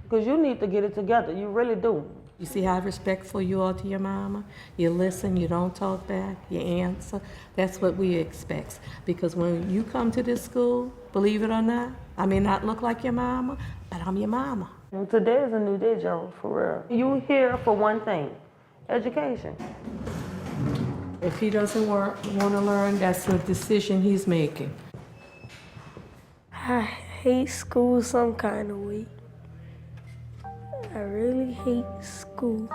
Because you need to get it together, you really do. You see how respectful you are to your mama? You listen, you don't talk back, you answer. That's what we expect. Because when you come to this school, believe it or not, I may not look like your mama, but I'm your mama. Well, today is a new day, Gerald, for real. You here for one thing, education. If he doesn't want to learn, that's a decision he's making. I hate school some kind of way. I really hate school.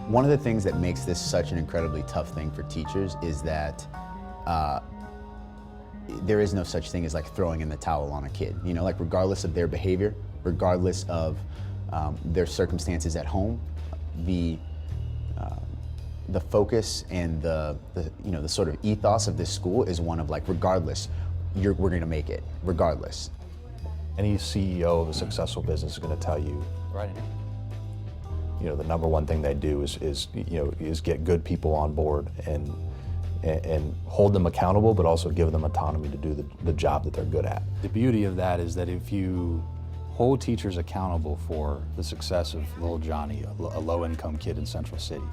One of the things that makes this such an incredibly tough thing for teachers is that there is no such thing as like throwing in the towel on a kid. You know, like regardless of their behavior, regardless of their circumstances at home, the focus and the sort of ethos of this school is one of like, regardless, we're going to make it, regardless. Any CEO of a successful business is going to tell you, Right. the number one thing they do is get good people on board, and and hold them accountable, but also give them autonomy to do the job that they're good at. The beauty of that is that if you hold teachers accountable for the success of little Johnny, a low-income kid in Central City,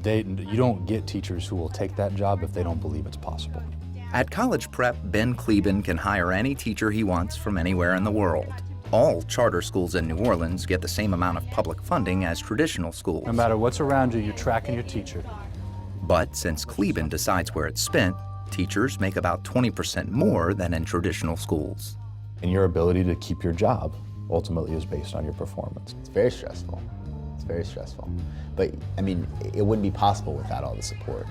you don't get teachers who will take that job if they don't believe it's possible. At college prep, Ben Kleben can hire any teacher he wants from anywhere in the world. All charter schools in New Orleans get the same amount of public funding as traditional schools. No matter what's around you, you're tracking your teacher. But since Kleben decides where it's spent, teachers make about 20% more than in traditional schools. And your ability to keep your job ultimately is based on your performance. It's very stressful. It's very stressful. But I mean, it wouldn't be possible without all the support.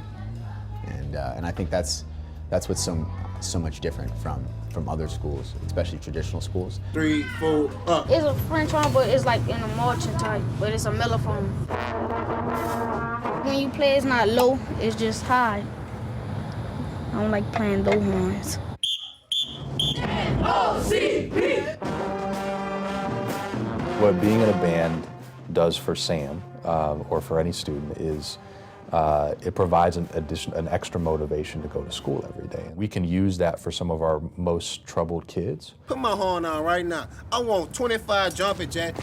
And I think that's what's so much different from other schools, especially traditional schools. 3, 4, up. It's a French horn, but it's like in a marching type, but it's a mellophone. When you play, it's not low, it's just high. I don't like playing low horns. What being in a band does for Sam, or for any student, is it provides an extra motivation to go to school every day. We can use that for some of our most troubled kids. Put my horn on right now. I want 25 jumping jack.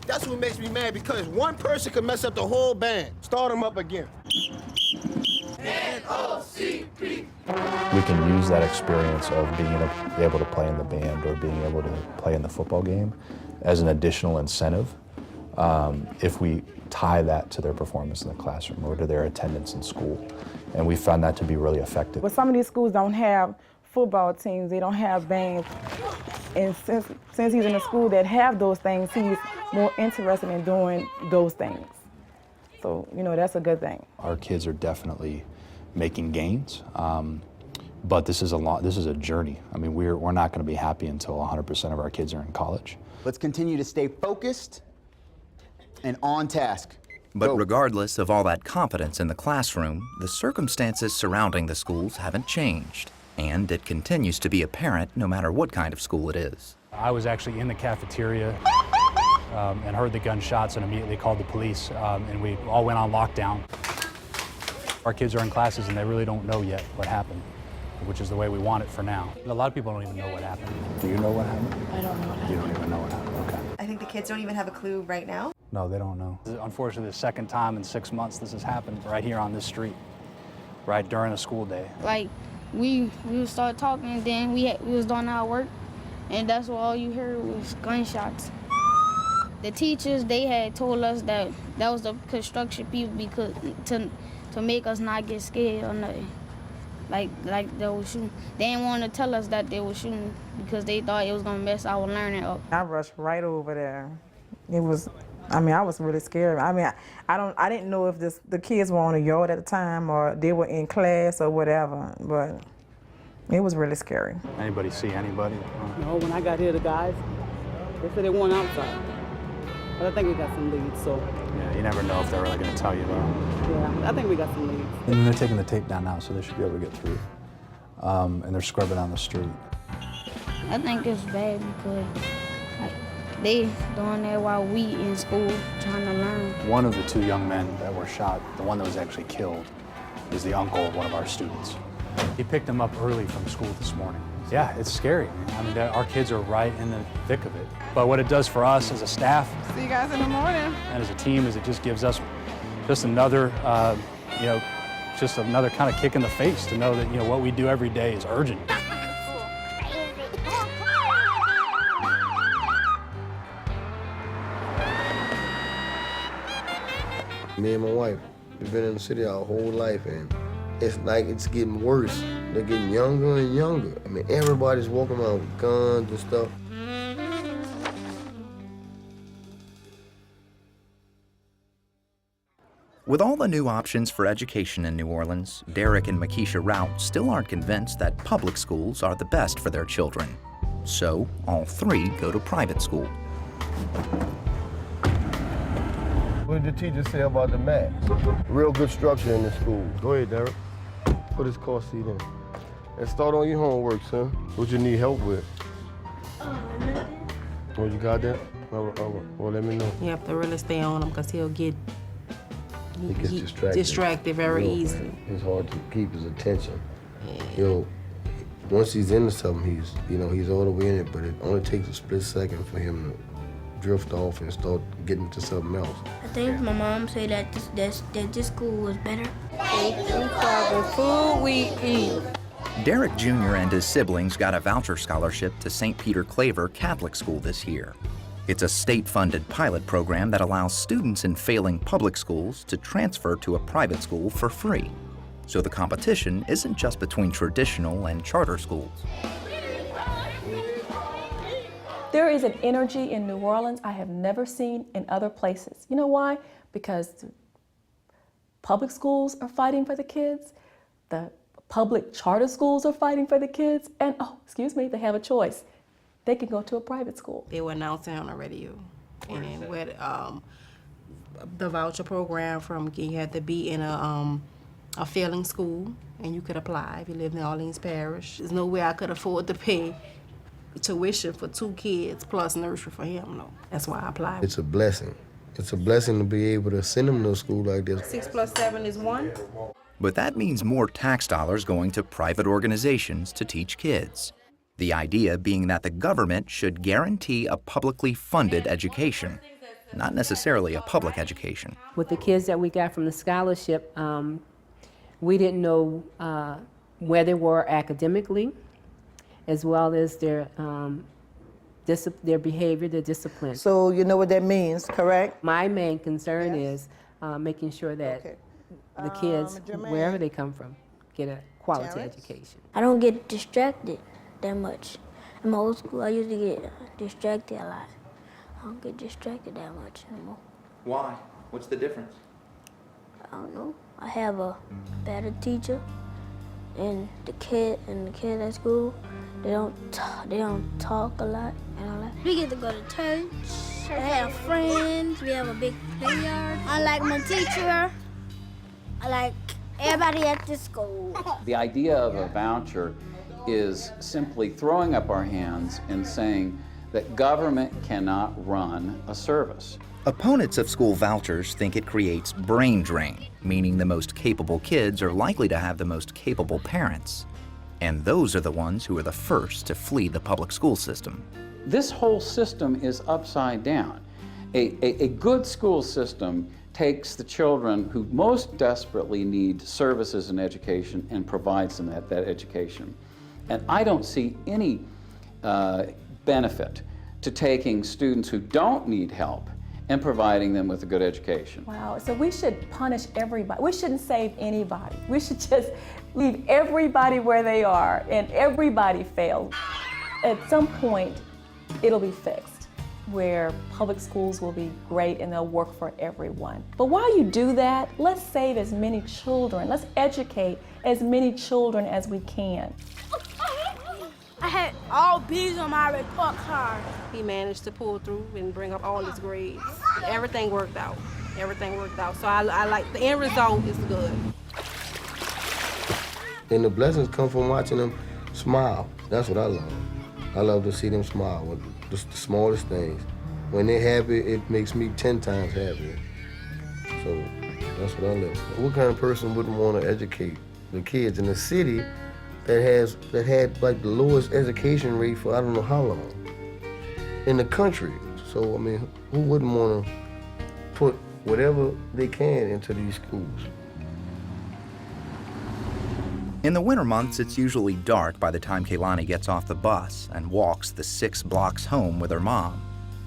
That's what makes me mad, because one person can mess up the whole band. Start them up again. N-O-C-P. We can use that experience of being able to play in the band or being able to play in the football game as an additional incentive if we tie that to their performance in the classroom or to their attendance in school. And we found that to be really effective. But some of these schools don't have football teams, they don't have bands. And since he's in a school that have those things, he's more interested in doing those things. So, you know, that's a good thing. Our kids are definitely making gains, but this is a journey. I mean, we're not going to be happy until 100% of our kids are in college. Let's continue to stay focused and on task. But regardless of all that confidence in the classroom, the circumstances surrounding the schools haven't changed. And it continues to be apparent no matter what kind of school it is. I was actually in the cafeteria and heard the gunshots and immediately called the police, and we all went on lockdown. Our kids are in classes and they really don't know yet what happened, which is the way we want it for now. A lot of people don't even know what happened. Do you know what happened? I don't know what happened. You don't even know what happened, okay. I think the kids don't even have a clue right now. No, they don't know. This is unfortunately the second time in 6 months this has happened right here on this street, right during a school day. Like, we would start talking, and then we was doing our work, and that's what all you heard was gunshots. The teachers, they had told us that was the construction people because to make us not get scared or nothing. Like they were shooting. They didn't want to tell us that they were shooting because they thought it was gonna mess our learning up. I rushed right over there. I was really scared. I didn't know if the kids were on a yard at the time or they were in class or whatever, but it was really scary. Anybody see anybody? No, when I got here, the guys, they said they weren't outside. But I think we got some leads, so. Yeah, you never know if they're really going to tell you, though. Yeah, I think we got some leads. And they're taking the tape down now, so they should be able to get through. And they're scrubbing on the street. I think it's bad because they doing that while we in school trying to learn. One of the two young men that were shot, the one that was actually killed, is the uncle of one of our students. He picked him up early from school this morning. Yeah, it's scary. I mean, our kids are right in the thick of it. But what it does for us as a staff, See you guys in the morning. and as a team, is it just gives us just another, just another kind of kick in the face to know that, what we do every day is urgent. Me and my wife, we've been in the city our whole life, and it's like it's getting worse. They're getting younger and younger. I mean, everybody's walking around with guns and stuff. With all the new options for education in New Orleans, Derek and Makisha Rout still aren't convinced that public schools are the best for their children. So, all three go to private school. What did the teacher say about the math? Real good structure in the school. Go ahead, Derek. Put his car seat in. And start on your homework, son. What you need help with? Oh, you got that? All right. Well, let me know. You have to really stay on him because he'll get He gets distracted very real easily. fast. It's hard to keep his attention. Once he's into something, he's all the way in it, but it only takes a split second for him to drift off and start getting to something else. I think my mom said that this school was better. Thank you for the food we eat. Derek Jr. and his siblings got a voucher scholarship to St. Peter Claver Catholic School this year. It's a state-funded pilot program that allows students in failing public schools to transfer to a private school for free. So the competition isn't just between traditional and charter schools. There is an energy in New Orleans I have never seen in other places. You know why? Because public schools are fighting for the kids, the public charter schools are fighting for the kids, and they have a choice. They can go to a private school. They were announcing on the radio, and with the voucher program you had to be in a failing school, and you could apply if you lived in Orleans Parish. There's no way I could afford to pay tuition for 2 kids plus nursery for him. No, that's why I applied. It's a blessing. It's a blessing to be able to send them to a school like this. 6 + 7 is 1. But that means more tax dollars going to private organizations to teach kids. The idea being that the government should guarantee a publicly funded education, not necessarily a public education. With the kids that we got from the scholarship, we didn't know where they were academically, as well as their behavior, their discipline. So you know what that means, correct? My main concern is making sure that the kids, wherever they come from, get a quality education. I don't get distracted that much. In my old school, I used to get distracted a lot. I don't get distracted that much anymore. Why? What's the difference? I don't know. I have a better teacher, and the kid at school, they don't talk a lot and all that. We get to go to church. I have friends. We have a big playground. I like my teacher. I like everybody at the school. The idea of a voucher is simply throwing up our hands and saying that government cannot run a service. Opponents of school vouchers think it creates brain drain, meaning the most capable kids are likely to have the most capable parents. And those are the ones who are the first to flee the public school system. This whole system is upside down. A good school system takes the children who most desperately need services and education and provides them that education. And I don't see any benefit to taking students who don't need help and providing them with a good education. Wow, so we should punish everybody. We shouldn't save anybody. We should just leave everybody where they are and everybody fail. At some point, it'll be fixed, where public schools will be great and they'll work for everyone. But while you do that, let's save as many children. Let's educate as many children as we can. I had all B's on my report card. He managed to pull through and bring up all his grades. Everything worked out. Everything worked out. So I like the end result is good. And the blessings come from watching them smile. That's what I love. I love to see them smile with just the smallest things. When they're happy, it makes me 10 times happier. So that's what I live for. What kind of person wouldn't want to educate the kids in a city that had like the lowest education rate for I don't know how long in the country? So I mean, who wouldn't want to put whatever they can into these schools? In the winter months, it's usually dark by the time Kaylani gets off the bus and walks the 6 blocks home with her mom.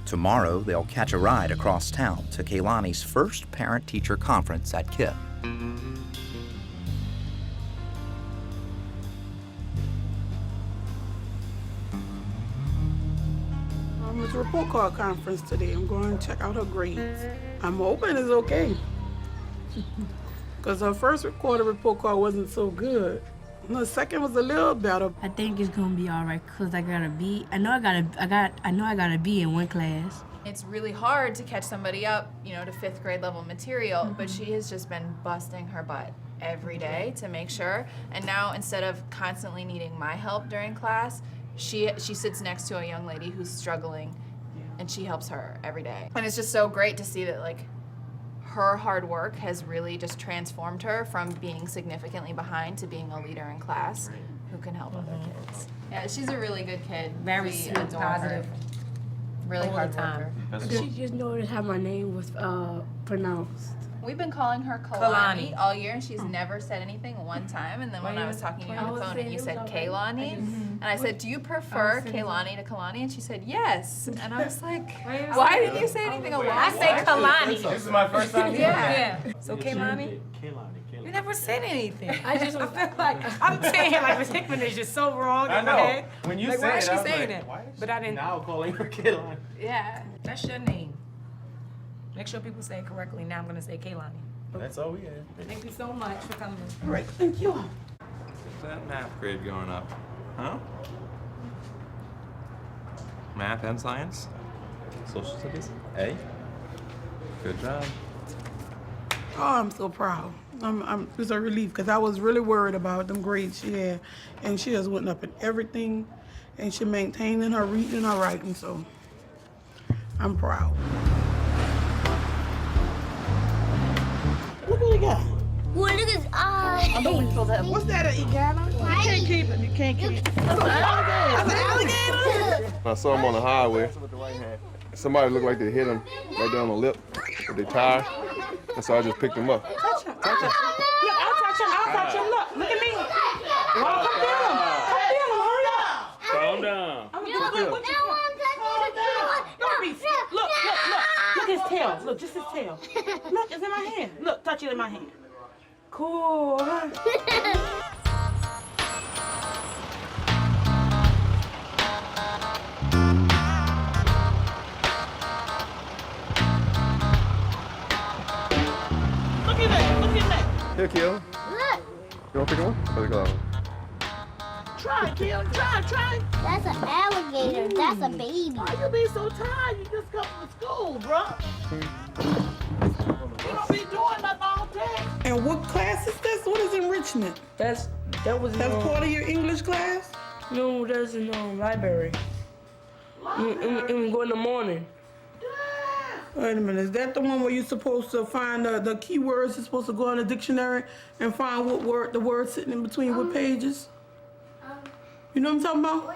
Tomorrow, they'll catch a ride across town to Kaylani's first parent-teacher conference at KIPP. It's a report card conference today. I'm going to check out her grades. I'm hoping it's okay. Because her first recorded report card wasn't so good. The second was a little better. I think it's gonna be all right because I got a B. I know I got a B in one class. It's really hard to catch somebody up, to 5th grade level material, but she has just been busting her butt every day to make sure. And now instead of constantly needing my help during class, she sits next to a young lady who's struggling, and she helps her every day. And it's just so great to see that her hard work has really just transformed her from being significantly behind to being a leader in class who can help other kids. Yeah, she's a really good kid. Very We sweet, adore positive. her. Really all hard the time. worker. She just noticed how my name was pronounced. We've been calling her Kalani all year, and she's never said anything one time. And then when I was talking to you on the phone, and you said Kaylani, and I said, "Do you prefer Kaylani to Kalani?" And she said, "Yes." And I was like, "Why didn't you say anything along?" I say Kalani. This is my first time here. Yeah. So Kaylani? You never said anything. I just was like, I'm saying like Miss Hickman is just so wrong in my head. When you like, said why is it, she I was saying like, it? why is But I didn't. now calling her Kaylani? Yeah. That's your name. Make sure people say it correctly. Now I'm gonna say Kaylani. That's all we had. Thank you so much for coming. All right, thank you. How's that math grade going up? Huh? Math and science? Social studies? A? Good job. Oh, I'm so proud. It's a relief because I was really worried about them grades she had, and she has went up in everything, and she maintaining her reading and her writing. So I'm proud. Look what he got. Well, look at his eyes. What's that? An iguana? You can't keep it. You can't keep it. That's an alligator. That's an alligator. I saw him on the highway. Somebody looked like they hit him right down the lip with their tire, and so I just picked him up. Touch him. Touch him. Look, I'll touch him. I'll touch him. Look at me. Well, come feel him. Come feel him. Hurry up. Calm down. I'm gonna do what you want. Calm down. Don't be. Look. Look his tail. Look, just his tail. Look, it's in my hand. Look, touch it in my hand. Cool. Here, Kiel. Look. You want to pick him up? Or pick him up? Try, Kiel. Try. That's an alligator. That's a baby. Why you be so tired? You just come from school, bro. You don't be doing nothing all day. And what class is this? What is enrichment? That's part of your English class? No, that's in the library. Go in the morning. Wait a minute, is that the one where you're supposed to find the keywords? You're supposed to go in the dictionary and find what word, the word sitting in between what pages? You know what I'm talking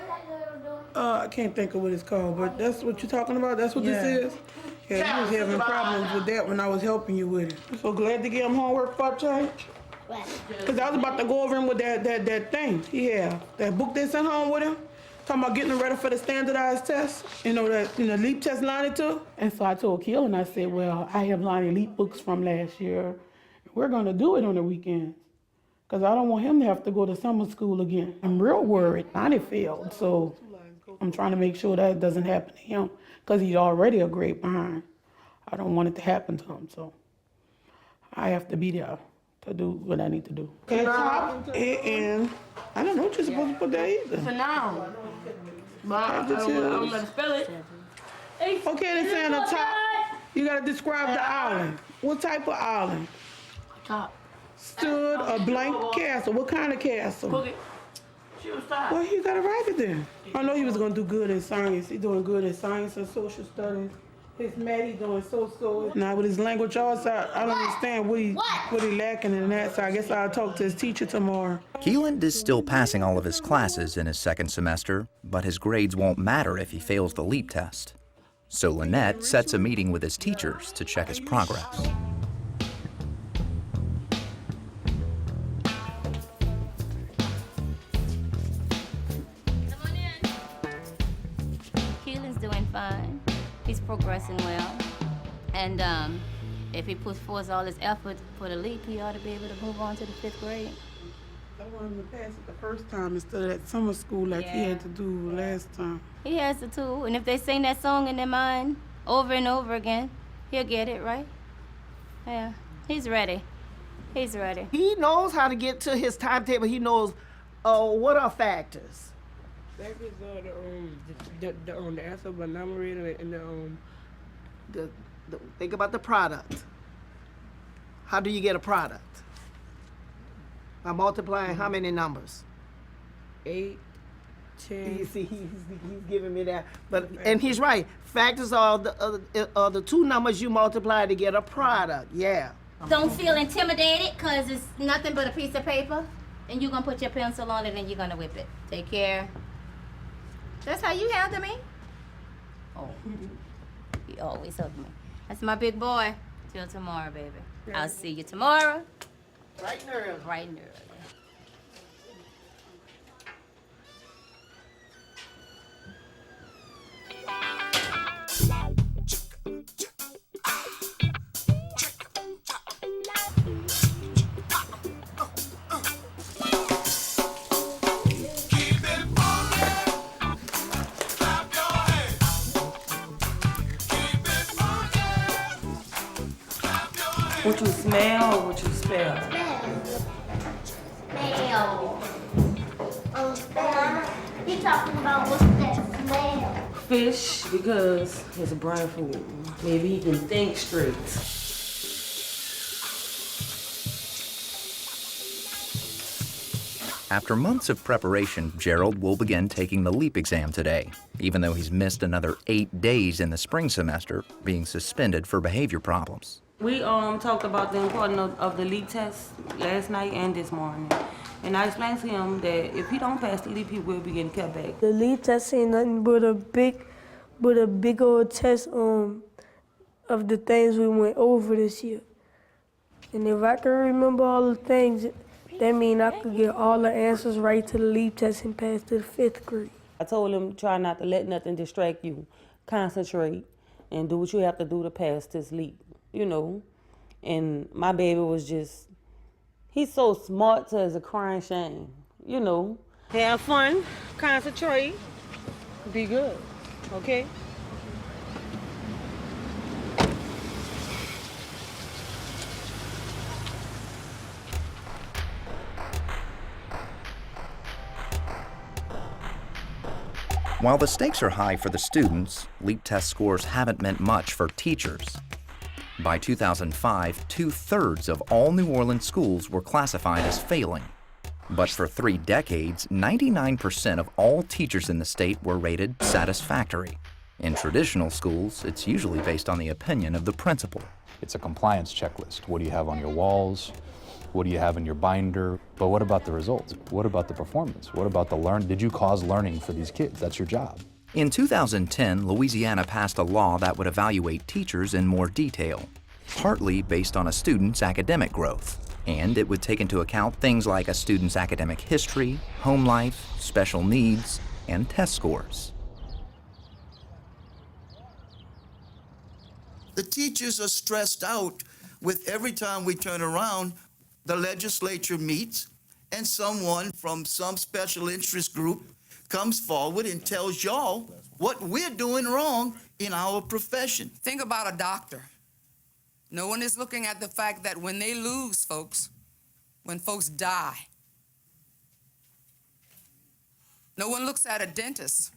about? I can't think of what it's called, but that's what you're talking about? That's what this is? Yeah, you was having problems with that when I was helping you with it. I'm so glad to get him homework for a change. Because I was about to go over him with that thing he had. That book they sent home with him. Talking about getting ready for the standardized test, that LEAP test Lonnie took. And so I told Kiel, and I said, well, I have Lonnie LEAP books from last year. We're gonna do it on the weekends. Because I don't want him to have to go to summer school again. I'm real worried. Lonnie failed, so I'm trying to make sure that doesn't happen to him. Because he's already a grade behind. I don't want it to happen to him, so I have to be there to do what I need to do. And I don't know what you're supposed to put there either. For now. But I don't let it spell it. Okay, they say on the top, you gotta describe the island. What type of island? Top. Stood a blank castle. What kind of castle? Book it. Well, you gotta write it then. I know he was gonna do good in science. He's doing good in science and social studies. His math, he's doing so. Now with his language arts, I don't understand what he lacking in that. So I guess I'll talk to his teacher tomorrow. Keelan is still passing all of his classes in his second semester, but his grades won't matter if he fails the LEAP test. So Lynette sets a meeting with his teachers to check his progress. Keelan's doing fine. He's progressing well. And if he puts forth all his effort for the LEAP, he ought to be able to move on to the 5th grade. I want him to pass it the first time instead of that summer school like he had to do last time. He has to too. And if they sing that song in their mind over and over again, he'll get it, right? Yeah, he's ready. He's ready. He knows how to get to his timetable. He knows what are factors. Factors are the answer by numerator and think about the product. How do you get a product? By multiplying how many numbers? 8 You see, he's giving me that. But and he's right. Factors are the two numbers you multiply to get a product. Yeah. Don't feel intimidated because it's nothing but a piece of paper and you're going to put your pencil on it and you're going to whip it. Take care. That's how you handle me? Oh, he always hugged me. That's my big boy. Till tomorrow, baby. I'll see you tomorrow. Right and early. Right and early. What you smell or what you spell? Smell. He talking about what's that smell? Fish, because it's a brain food. Maybe he can think straight. After months of preparation, Gerald will begin taking the LEAP exam today, even though he's missed another 8 days in the spring semester, being suspended for behavior problems. We talked about the importance of the LEAP test last night and this morning. And I explained to him that if he don't pass the LEAP, he will be getting kept back. The LEAP test ain't nothing but a big old test of the things we went over this year. And if I can remember all the things, that means I could get all the answers right to the LEAP test and pass to the 5th grade. I told him try not to let nothing distract you. Concentrate and do what you have to do to pass this LEAP, you know. And my baby was just, he's so smart to it's a crying shame, you know. Have fun, concentrate, be good, okay? While the stakes are high for the students, LEAP test scores haven't meant much for teachers. By 2005, 2/3 of all New Orleans schools were classified as failing. But for 3 decades, 99% of all teachers in the state were rated satisfactory. In traditional schools, it's usually based on the opinion of the principal. It's a compliance checklist. What do you have on your walls? What do you have in your binder? But what about the results? What about the performance? What about the learn? Did you cause learning for these kids? That's your job. In 2010, Louisiana passed a law that would evaluate teachers in more detail, partly based on a student's academic growth. And it would take into account things like a student's academic history, home life, special needs, and test scores. The teachers are stressed out with every time we turn around, the legislature meets and someone from some special interest group comes forward and tells y'all what we're doing wrong in our profession. Think about a doctor. No one is looking at the fact that when they lose folks, when folks die, no one looks at a dentist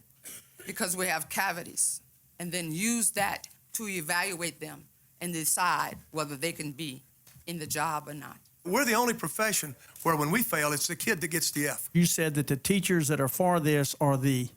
because we have cavities and then use that to evaluate them and decide whether they can be in the job or not. We're the only profession where when we fail, it's the kid that gets the F. You said that the teachers that are for this are the...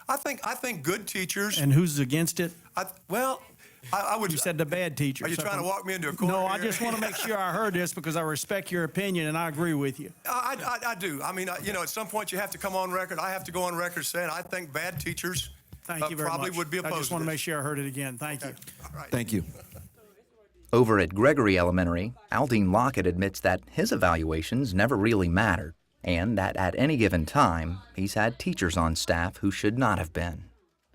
I think good teachers... And who's against it? I would... You said the bad teachers. Are you trying to walk me into a corner? No, I here? just want to make sure I heard this because I respect your opinion and I agree with you. I do. I mean, you know, at some point you have to come on record. I have to go on record saying I think bad teachers Thank you very probably much. would be opposed I just want to this. make sure I heard it again. Thank you. All right. Thank you. Over at Gregory Elementary, Aldine Lockett admits that his evaluations never really mattered, and that at any given time, he's had teachers on staff who should not have been.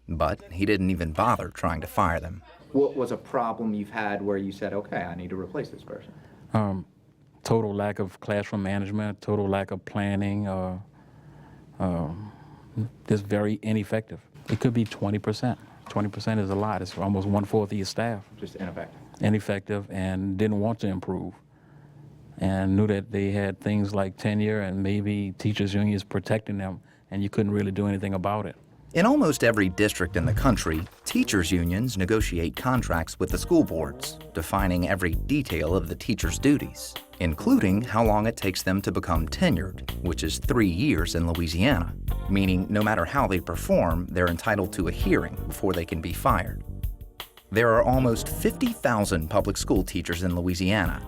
But he didn't even bother trying to fire them. What was a problem you've had where you said, okay, I need to replace this person? Total lack of classroom management, total lack of planning, just very ineffective. It could be 20%. 20% is a lot. It's almost 1/4 of your staff. Just ineffective. Ineffective and didn't want to improve and knew that they had things like tenure and maybe teachers unions protecting them and you couldn't really do anything about it. In almost every district in the country, teachers' unions negotiate contracts with the school boards, defining every detail of the teacher's duties, including how long it takes them to become tenured, which is 3 years in Louisiana, meaning no matter how they perform, they're entitled to a hearing before they can be fired. There are almost 50,000 public school teachers in Louisiana.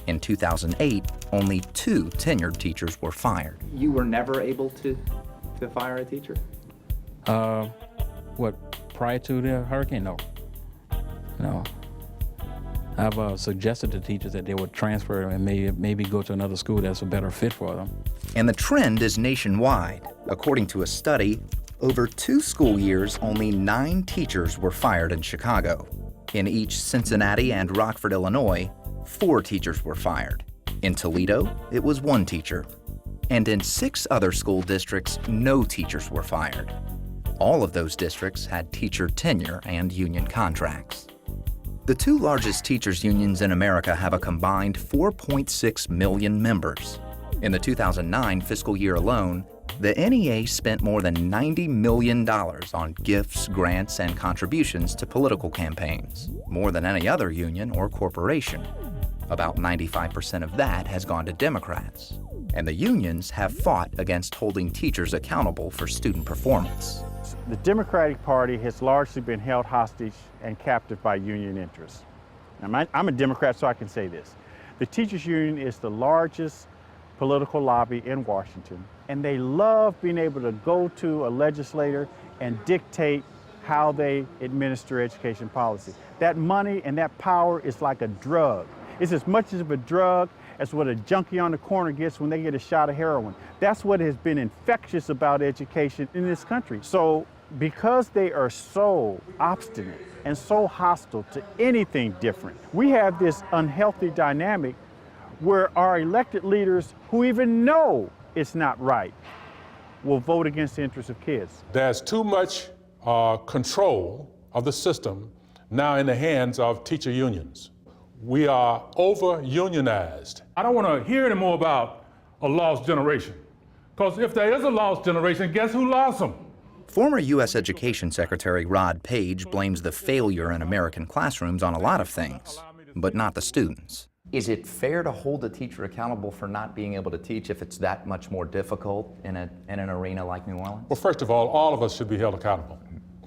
In 2008, only 2 tenured teachers were fired. You were never able to fire a teacher? Prior to the hurricane? No. I've suggested to teachers that they would transfer and maybe go to another school that's a better fit for them. And the trend is nationwide. According to a study, over 2 school years, only 9 teachers were fired in Chicago. In each Cincinnati and Rockford, Illinois, 4 teachers were fired. In Toledo, it was 1 teacher. And in 6 other school districts, no teachers were fired. All of those districts had teacher tenure and union contracts. The 2 largest teachers' unions in America have a combined 4.6 million members. In the 2009 fiscal year alone, the NEA spent more than $90 million on gifts, grants, and contributions to political campaigns, more than any other union or corporation. About 95% of that has gone to Democrats. And the unions have fought against holding teachers accountable for student performance. The Democratic Party has largely been held hostage and captive by union interests. Now, I'm a Democrat, so I can say this. The teachers union is the largest political lobby in Washington, and they love being able to go to a legislator and dictate how they administer education policy. That money and that power is like a drug. It's as much of a drug as what a junkie on the corner gets when they get a shot of heroin. That's what has been infectious about education in this country. So because they are so obstinate and so hostile to anything different, we have this unhealthy dynamic where our elected leaders who even know it's not right will vote against the interests of kids. There's too much control of the system now in the hands of teacher unions. We are over-unionized. I don't want to hear anymore about a lost generation, because if there is a lost generation, guess who lost them? Former U.S. Education Secretary Rod Page blames the failure in American classrooms on a lot of things, but not the students. Is it fair to hold a teacher accountable for not being able to teach if it's that much more difficult in an arena like New Orleans? Well, first of all of us should be held accountable.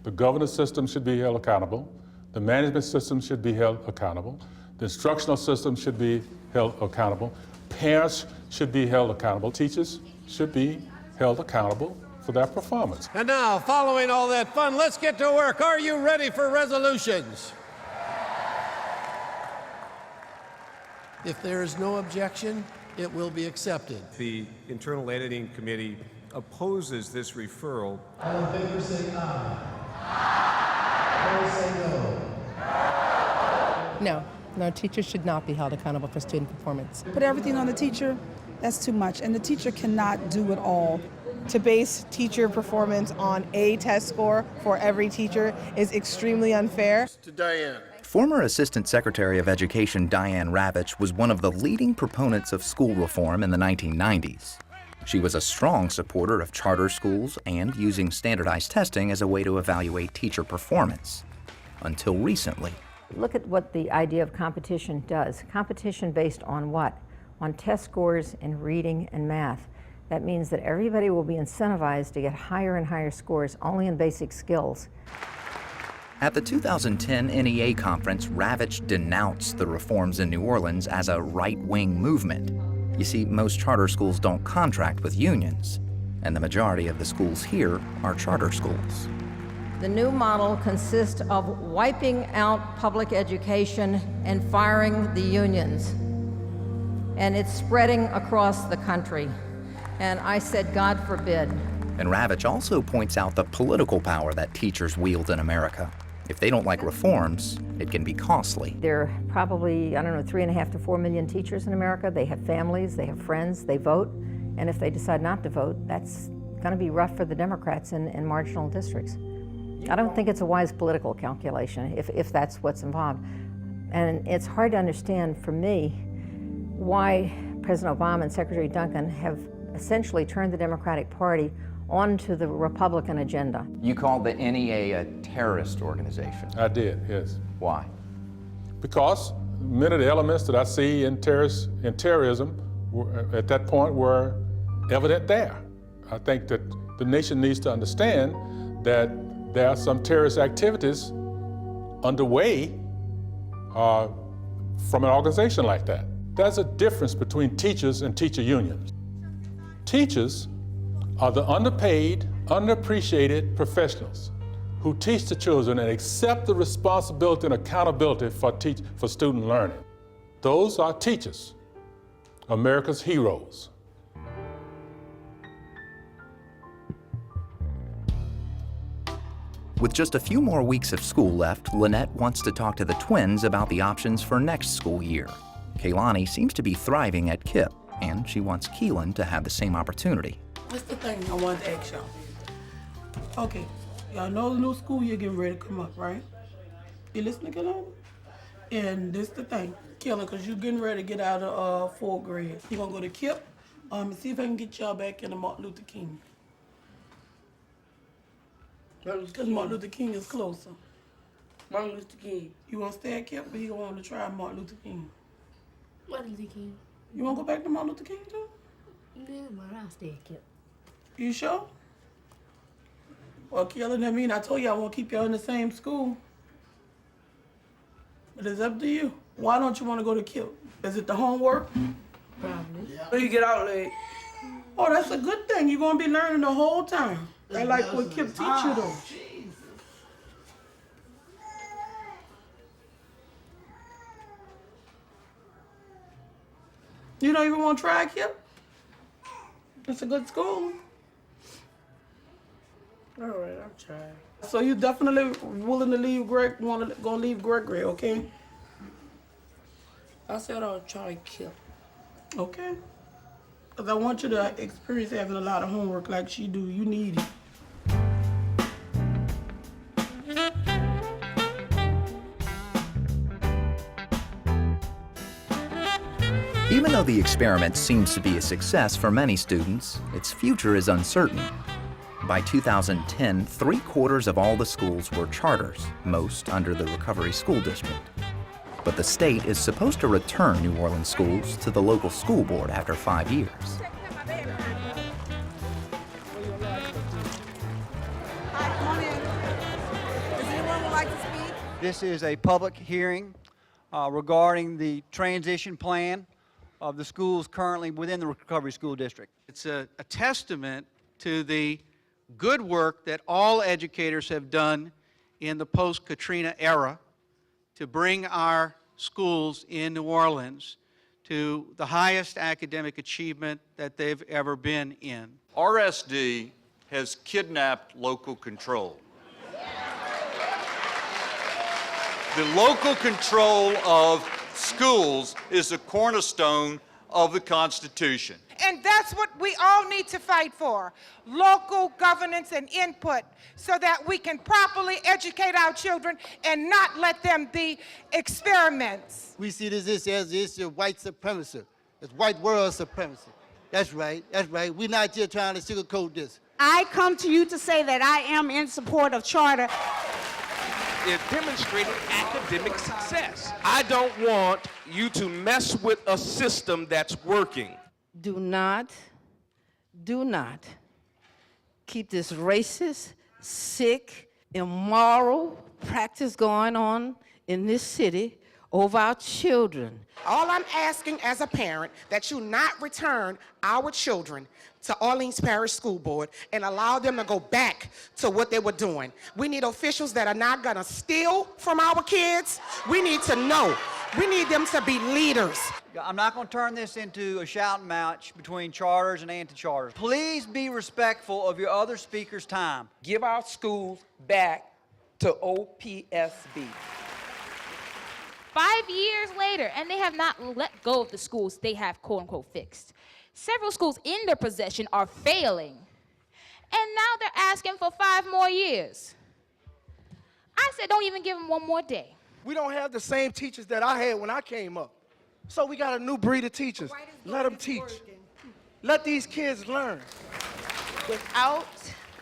The governance system should be held accountable. The management system should be held accountable. The instructional system should be held accountable. Parents should be held accountable. Teachers should be held accountable for their performance. And now, following all that fun, let's get to work. Are you ready for resolutions? If there is no objection, it will be accepted. The Internal Editing Committee opposes this referral. All in favor say aye. Opposed say no. No, teachers should not be held accountable for student performance. Put everything on the teacher, that's too much, and the teacher cannot do it all. To base teacher performance on a test score for every teacher is extremely unfair. To Diane. Former Assistant Secretary of Education Diane Ravitch was one of the leading proponents of school reform in the 1990s. She was a strong supporter of charter schools and using standardized testing as a way to evaluate teacher performance, until recently. Look at what the idea of competition does. Competition based on what? On test scores in reading and math. That means that everybody will be incentivized to get higher and higher scores only in basic skills. At the 2010 NEA conference, Ravitch denounced the reforms in New Orleans as a right-wing movement. You see, most charter schools don't contract with unions, and the majority of the schools here are charter schools. The new model consists of wiping out public education and firing the unions. And it's spreading across the country. And I said, God forbid. And Ravitch also points out the political power that teachers wield in America. If they don't like reforms, it can be costly. There are probably, 3.5 to 4 million teachers in America. They have families, they have friends, they vote. And if they decide not to vote, that's going to be rough for the Democrats in marginal districts. I don't think it's a wise political calculation if that's what's involved. And it's hard to understand for me why President Obama and Secretary Duncan have essentially turned the Democratic Party onto the Republican agenda. You called the NEA a terrorist organization. I did, yes. Why? Because many of the elements that I see in terrorism at that point were evident there. I think that the nation needs to understand that there are some terrorist activities underway from an organization like that. There's a difference between teachers and teacher unions. Teachers are the underpaid, underappreciated professionals who teach the children and accept the responsibility and accountability for student learning. Those are teachers, America's heroes. With just a few more weeks of school left, Lynette wants to talk to the twins about the options for next school year. Kaylani seems to be thriving at KIPP, and she wants Keelan to have the same opportunity. What's the thing I wanted to ask y'all? Okay, y'all know the new school year getting ready to come up, right? You listening, Keelan? And this the thing, Keelan, because you're getting ready to get out of 4th grade. You're going to go to KIPP and see if I can get y'all back into Martin Luther King. Because Martin Luther King is closer. Martin Luther King. You want to stay at KIPP, or you want to try Martin Luther King? Martin Luther King. You want to go back to Martin Luther King, too? Yeah, but I'll stay at KIPP. You sure? Well, Keelan, I mean, I told you I want to keep y'all in the same school. But it's up to you. Why don't you want to go to KIPP? Is it the homework? Probably. When you get out late. Oh, that's a good thing. You're going to be learning the whole time. I like what KIPP teach you, though. You don't even want to try KIPP? It's a good school. All right, I'll try. So you definitely willing to leave gonna leave Gregory, okay? I said I'll try KIPP. Okay. Because I want you to experience having a lot of homework like she do. You need it. Even though the experiment seems to be a success for many students, its future is uncertain. By 2010, 3/4 of all the schools were charters, most under the Recovery School District. But the state is supposed to return New Orleans schools to the local school board after 5 years. This is a public hearing regarding the transition plan of the schools currently within the Recovery School District. It's a testament to the good work that all educators have done in the post-Katrina era to bring our schools in New Orleans to the highest academic achievement that they've ever been in. RSD has kidnapped local control. The local control of schools is the cornerstone of the Constitution. And that's what we all need to fight for, local governance and input, so that we can properly educate our children and not let them be experiments. We see this as the issue of white supremacy. It's white world supremacy. That's right, that's right. We're not just trying to sugarcoat this. I come to you to say that I am in support of charter. It demonstrated academic success. I don't want you to mess with a system that's working. Do not keep this racist, sick, immoral practice going on in this city over our children. All I'm asking as a parent, that you not return our children to Orleans Parish School Board and allow them to go back to what they were doing. We need officials that are not gonna steal from our kids. We need to know. We need them to be leaders. I'm not going to turn this into a shouting match between charters and anti-charters. Please be respectful of your other speakers' time. Give our schools back to OPSB. 5 years later, and they have not let go of the schools they have quote-unquote fixed. Several schools in their possession are failing, and now they're asking for 5 more years. I said don't even give them 1 more day. We don't have the same teachers that I had when I came up. So we got a new breed of teachers. Let them teach. Let these kids learn. Without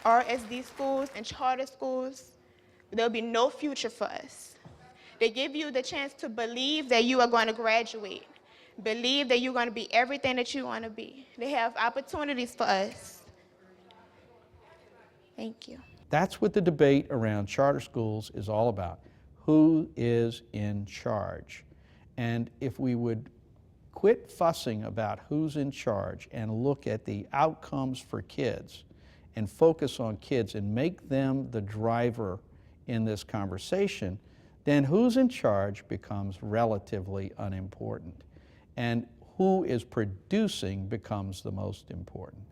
RSD schools and charter schools, there'll be no future for us. They give you the chance to believe that you are going to graduate, believe that you're going to be everything that you want to be. They have opportunities for us. Thank you. That's what the debate around charter schools is all about. Who is in charge? And if we would quit fussing about who's in charge and look at the outcomes for kids and focus on kids and make them the driver in this conversation, then who's in charge becomes relatively unimportant. And who is producing becomes the most important.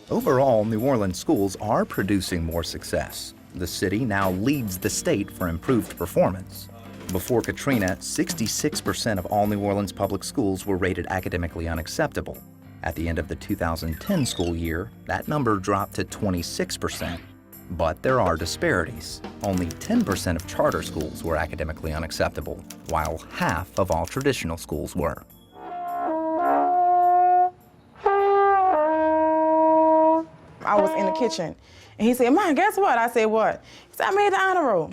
Overall, New Orleans schools are producing more success. The city now leads the state for improved performance. Before Katrina, 66% of all New Orleans public schools were rated academically unacceptable. At the end of the 2010 school year, that number dropped to 26%. But there are disparities. Only 10% of charter schools were academically unacceptable, while half of all traditional schools were. I was in the kitchen, and he said, "Mom, guess what?" I said, "What?" He said, "I made the honor roll."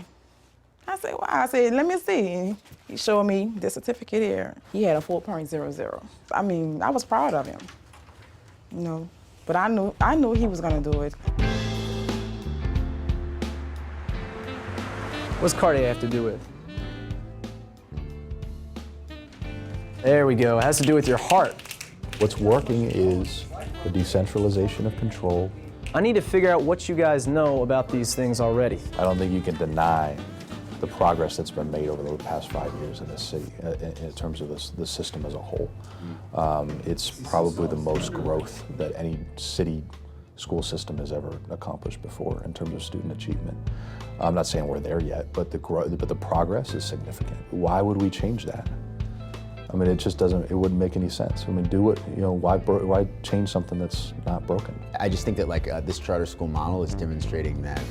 I said, "Wow." I said, "Let me see." And he showed me the certificate here. He had a 4.00. I mean, I was proud of him, you know, but I knew he was gonna do it. What's cardio have to do with? There we go. It has to do with your heart. What's working is the decentralization of control. I need to figure out what you guys know about these things already. I don't think you can deny the progress that's been made over the past 5 years in this city in terms of the system as a whole. It's probably the most growth that any city school system has ever accomplished before in terms of student achievement. I'm not saying we're there yet, but the progress is significant. Why would we change that? I mean, it wouldn't make any sense. I mean, do it, you know, why change something that's not broken? I just think that this charter school model is demonstrating that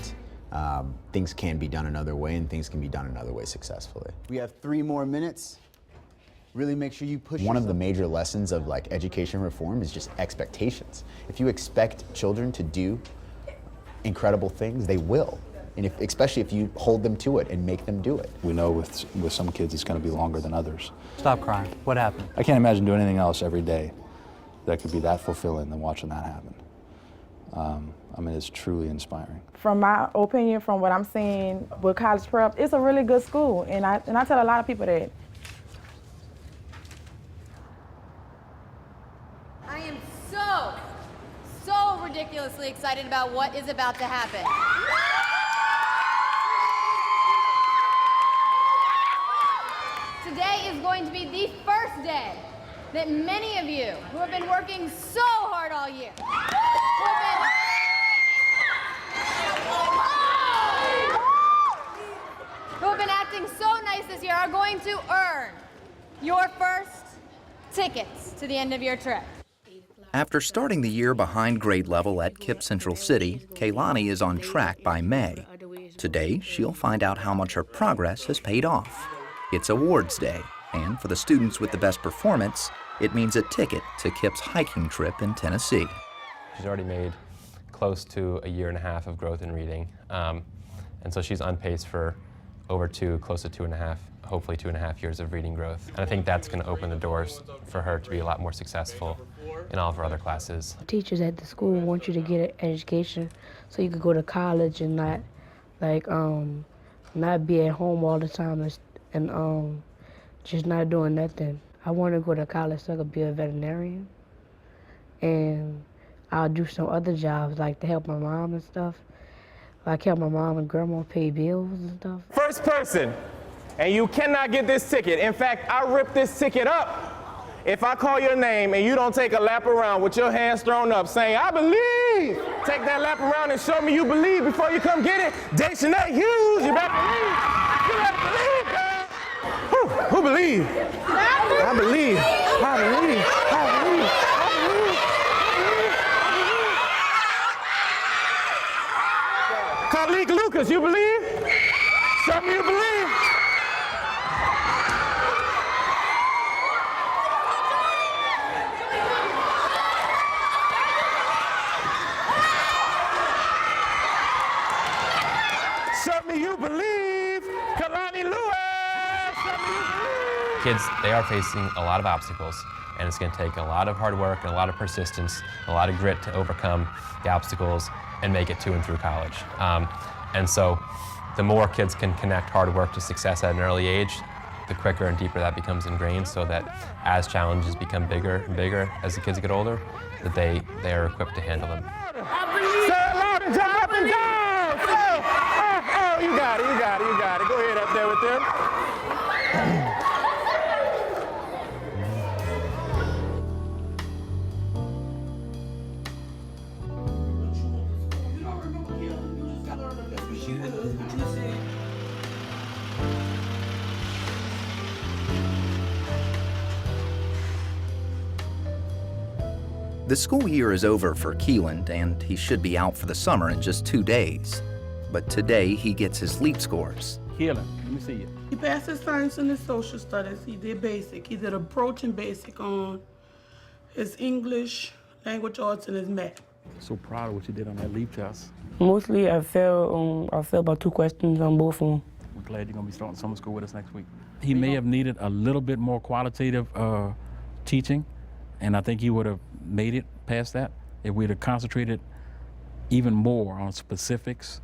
things can be done another way and things can be done another way successfully. We have 3 more minutes. Really make sure you push yourself. One of the major lessons of education reform is just expectations. If you expect children to do incredible things, they will. And especially if you hold them to it and make them do it. We know with some kids it's going to be longer than others. Stop crying. What happened? I can't imagine doing anything else every day that could be that fulfilling than watching that happen. I mean, it's truly inspiring. From my opinion, from what I'm seeing with college prep, it's a really good school, and I tell a lot of people that. I am so ridiculously excited about what is about to happen. Today is going to be the first day that many of you who have been working so hard all year, who have been acting so nice this year, are going to earn your first tickets to the end of your trip. After starting the year behind grade level at KIPP Central City, Kaylani is on track by May. Today, she'll find out how much her progress has paid off. It's awards day, and for the students with the best performance, it means a ticket to KIPP's hiking trip in Tennessee. She's already made close to 1.5 years of growth in reading, and so she's on pace for over close to 2.5, hopefully 2.5 years of reading growth. And I think that's going to open the doors for her to be a lot more successful in all of her other classes. Teachers at the school want you to get an education so you could go to college and not be at home all the time and just not doing nothing. I want to go to college so I could be a veterinarian, and I'll do some other jobs like to help my mom and stuff, like help my mom and grandma pay bills and stuff. First person, and you cannot get this ticket. In fact, I rip this ticket up if I call your name and you don't take a lap around with your hands thrown up saying, "I believe." Take that lap around and show me you believe before you come get it. Daishanette Hughes, you better believe. You better believe, girl. Who believe? I believe. I believe. I believe. Khalik Lucas, you believe? Show me you believe. Something you believe. Kalani Lewis. Something you believe. Kids, they are facing a lot of obstacles, and it's going to take a lot of hard work and a lot of persistence, a lot of grit to overcome the obstacles and make it to and through college. And so the more kids can connect hard work to success at an early age, the quicker and deeper that becomes ingrained, so that as challenges become bigger and bigger as the kids get older, that they are equipped to handle them. Say it loud and jump up and down. Oh, you got it, you got it, you got it. Go ahead up there with them. The school year is over for Keelan, and he should be out for the summer in just 2 days. But today, he gets his LEAP scores. Keelan, let me see you. He passed his science and his social studies. He did basic. He did approach and basic on his English, language arts, and his math. So proud of what you did on that LEAP test. Mostly I failed about 2 questions on both of them. We're glad you're going to be starting summer school with us next week. He may have needed a little bit more qualitative teaching, and I think he would have made it past that. If we'd have concentrated even more on specifics,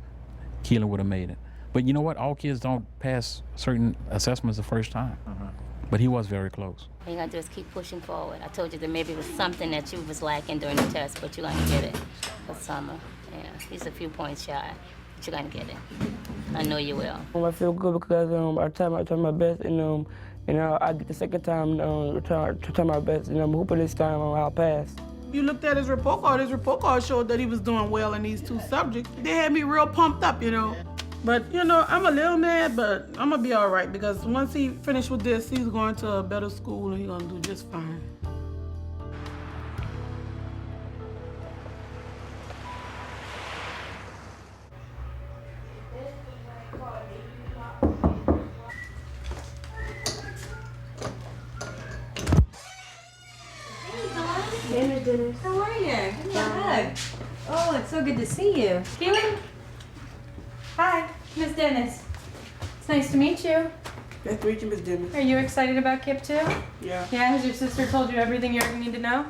Keelan would have made it. But you know what? All kids don't pass certain assessments the first time. But he was very close. All you gotta do is keep pushing forward. I told you that maybe it was something that you was lacking during the test, but you're gonna get it for summer. Yeah, he's a few points shy, but you're gonna get it. I know you will. I feel good because I try my best, and I get the second time to try my best, and I'm hoping this time I'll pass. You looked at his report card showed that he was doing well in these 2 subjects. They had me real pumped up, But, I'm a little mad, but I'm gonna be all right, because once he finished with this, he's going to a better school and he's gonna do just fine. Dennis. How are you? Give me a hug. Oh, it's so good to see you. Keelan? Hi, Miss Dennis. It's nice to meet you. Nice to meet you, Miss Dennis. Are you excited about KIPP too? Yeah. Yeah, has your sister told you everything you ever need to know?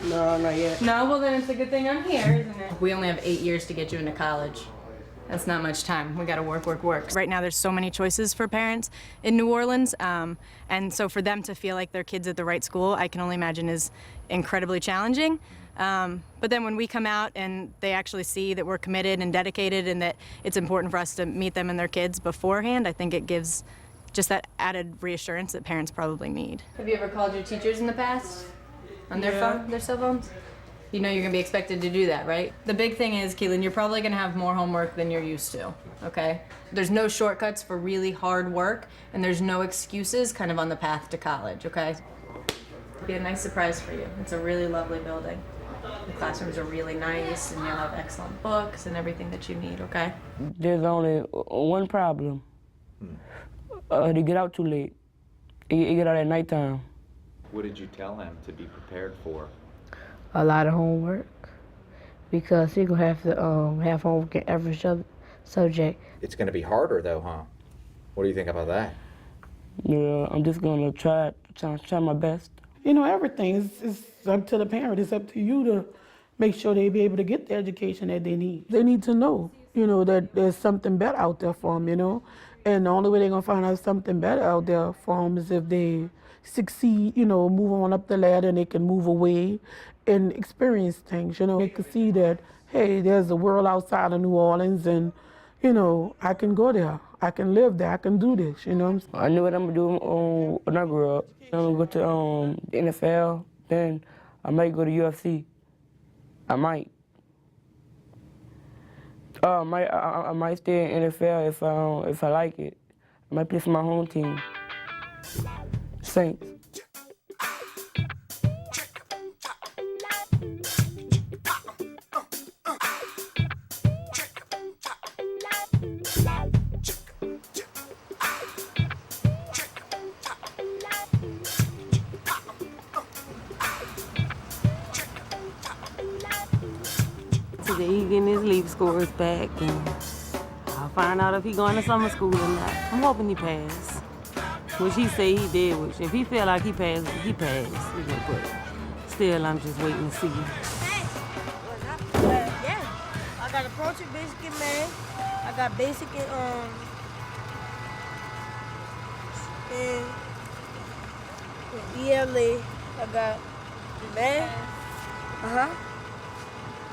No, not yet. No? Well, then it's a good thing I'm here, isn't it? We only have 8 years to get you into college. That's not much time. We gotta work. Right now, there's so many choices for parents in New Orleans, and so for them to feel like their kid's at the right school, I can only imagine is incredibly challenging. But then when we come out and they actually see that we're committed and dedicated and that it's important for us to meet them and their kids beforehand, I think it gives just that added reassurance that parents probably need. Have you ever called your teachers in the past? On their phone, their cell phones? You know you're gonna be expected to do that, right? The big thing is, Keelan, you're probably gonna have more homework than you're used to, okay? There's no shortcuts for really hard work, and there's no excuses kind of on the path to college, okay? It'll be a nice surprise for you. It's a really lovely building. The classrooms are really nice, and you'll have excellent books and everything that you need, okay? There's only one problem. They get out too late. They get out at nighttime. What did you tell him to be prepared for? A lot of homework, because he gonna have to have homework in every subject. It's going to be harder, though, huh? What do you think about that? Yeah, I'm just gonna try my best. Everything is up to the parent. It's up to you to make sure they be able to get the education that they need. They need to know, that there's something better out there for them, And the only way they're gonna find out something better out there for them is if they succeed, move on up the ladder and they can move away and experience things, They can see that, hey, there's a world outside of New Orleans and, I can go there. I can live there. I can do this, I knew what I'm gonna do when I grow up. I'm gonna go to the NFL, then I might go to UFC. I might. I might stay in NFL if I like it. I might play for my home team, Saints. Today he getting his LEAP scores back, and I I'll find out if he going to summer school or not. I'm hoping he passed. Which he say he did, which if he feel like he passed, he passed. But still, I'm just waiting to see. Yeah, I got approach and basic and math. I got basic and ELA. I got math.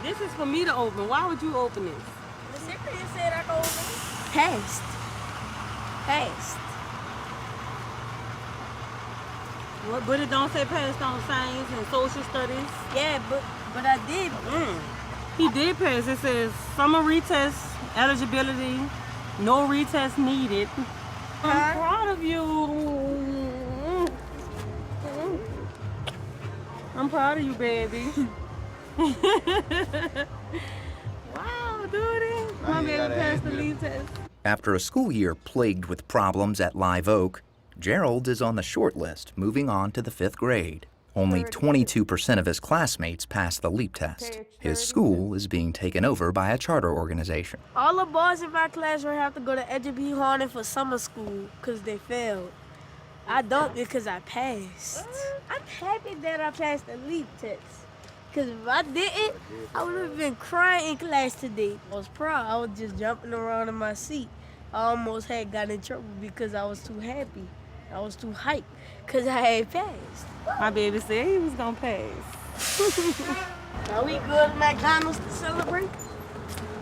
This is for me to open. Why would you open this? The secretary said I could open it. Passed. What, but it don't say passed on science and social studies. Yeah, but I did. He did pass. It says summer retest eligibility, no retest needed. I'm proud of you. I'm proud of you, baby. Wow, dude. I'm able to pass the lead test. After a school year plagued with problems at Live Oak, Gerald is on the short list, moving on to the 5th grade. Only 22% of his classmates passed the LEAP test. His school is being taken over by a charter organization. All the boys in my class will have to go to Edgeby Hornet for summer school because they failed. I don't because I passed. I'm happy that I passed the LEAP test. Because if I didn't, I would have been crying in class today. I was proud. I was just jumping around in my seat. I almost had got in trouble because I was too happy. I was too hyped because I had passed. My baby said he was going to pass. Are we good to McDonald's to celebrate?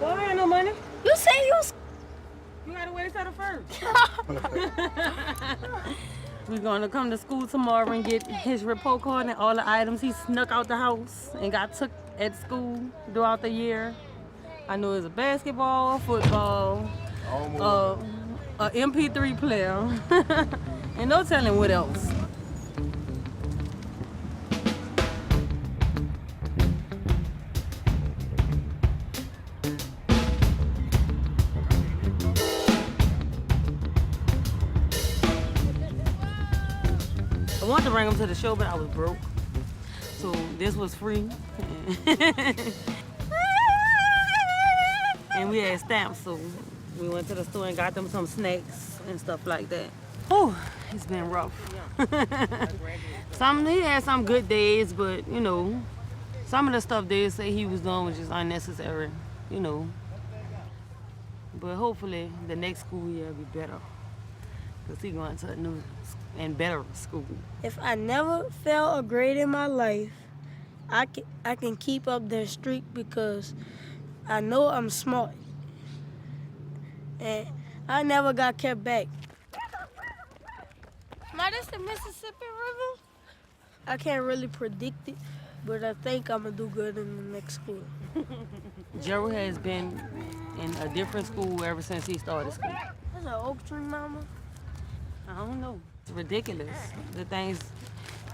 Boy, I ain't no money. You say you was... You got to wait till the first. We're going to come to school tomorrow and get his report card and all the items he snuck out the house and got took at school throughout the year. I know it's a basketball, football, a MP3 player, and no telling what else. I wanted to bring him to the show, but I was broke. So this was free. And we had stamps, so we went to the store and got them some snacks and stuff like that. Oh, it's been rough. He had some good days, but you know, some of the stuff they say he was doing was just unnecessary, you know. But hopefully the next school year will be better, because he's going to a new and better school. If I never fail a grade in my life, I can keep up that streak because I know I'm smart. And I never got kept back. Ma, this the Mississippi River? I can't really predict it, but I think I'm gonna do good in the next school. Gerald has been in a different school ever since he started school. That's an oak tree, Mama? I don't know. It's ridiculous. The things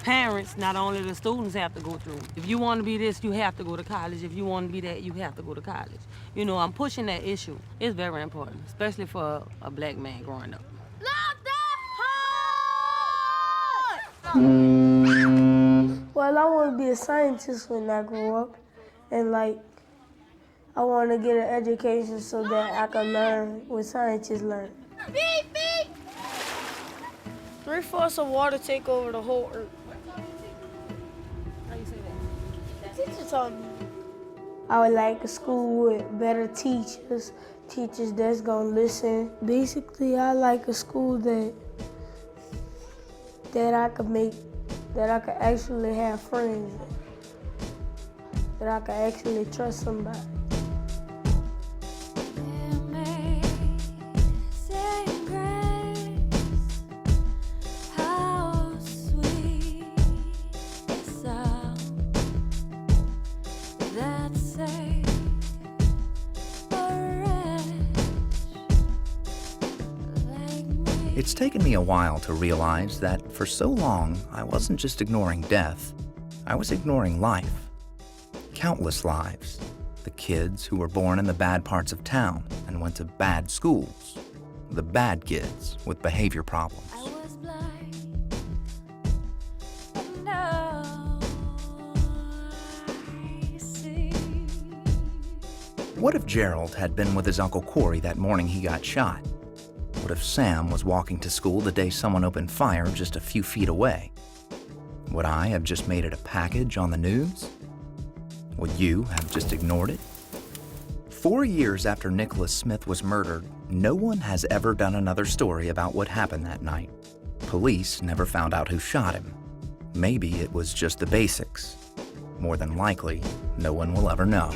parents, not only the students, have to go through. If you want to be this, you have to go to college. If you want to be that, you have to go to college. You know, I'm pushing that issue. It's very important, especially for a black man growing up. Well, I want to be a scientist when I grow up. And, like, I want to get an education so that I can learn what scientists learn. Beep, beep. 3/4 of water take over the whole earth. How you say that? The teacher told me. I would like a school with better teachers that's gonna listen. Basically, I like a school that I could actually have friends with, that I could actually trust somebody. It's taken me a while to realize that for so long, I wasn't just ignoring death, I was ignoring life. Countless lives. The kids who were born in the bad parts of town and went to bad schools. The bad kids with behavior problems. What if Gerald had been with his Uncle Corey that morning he got shot? What if Sam was walking to school the day someone opened fire just a few feet away? Would I have just made it a package on the news? Would you have just ignored it? 4 years after Nicholas Smith was murdered, no one has ever done another story about what happened that night. Police never found out who shot him. Maybe it was just the basics. More than likely, no one will ever know.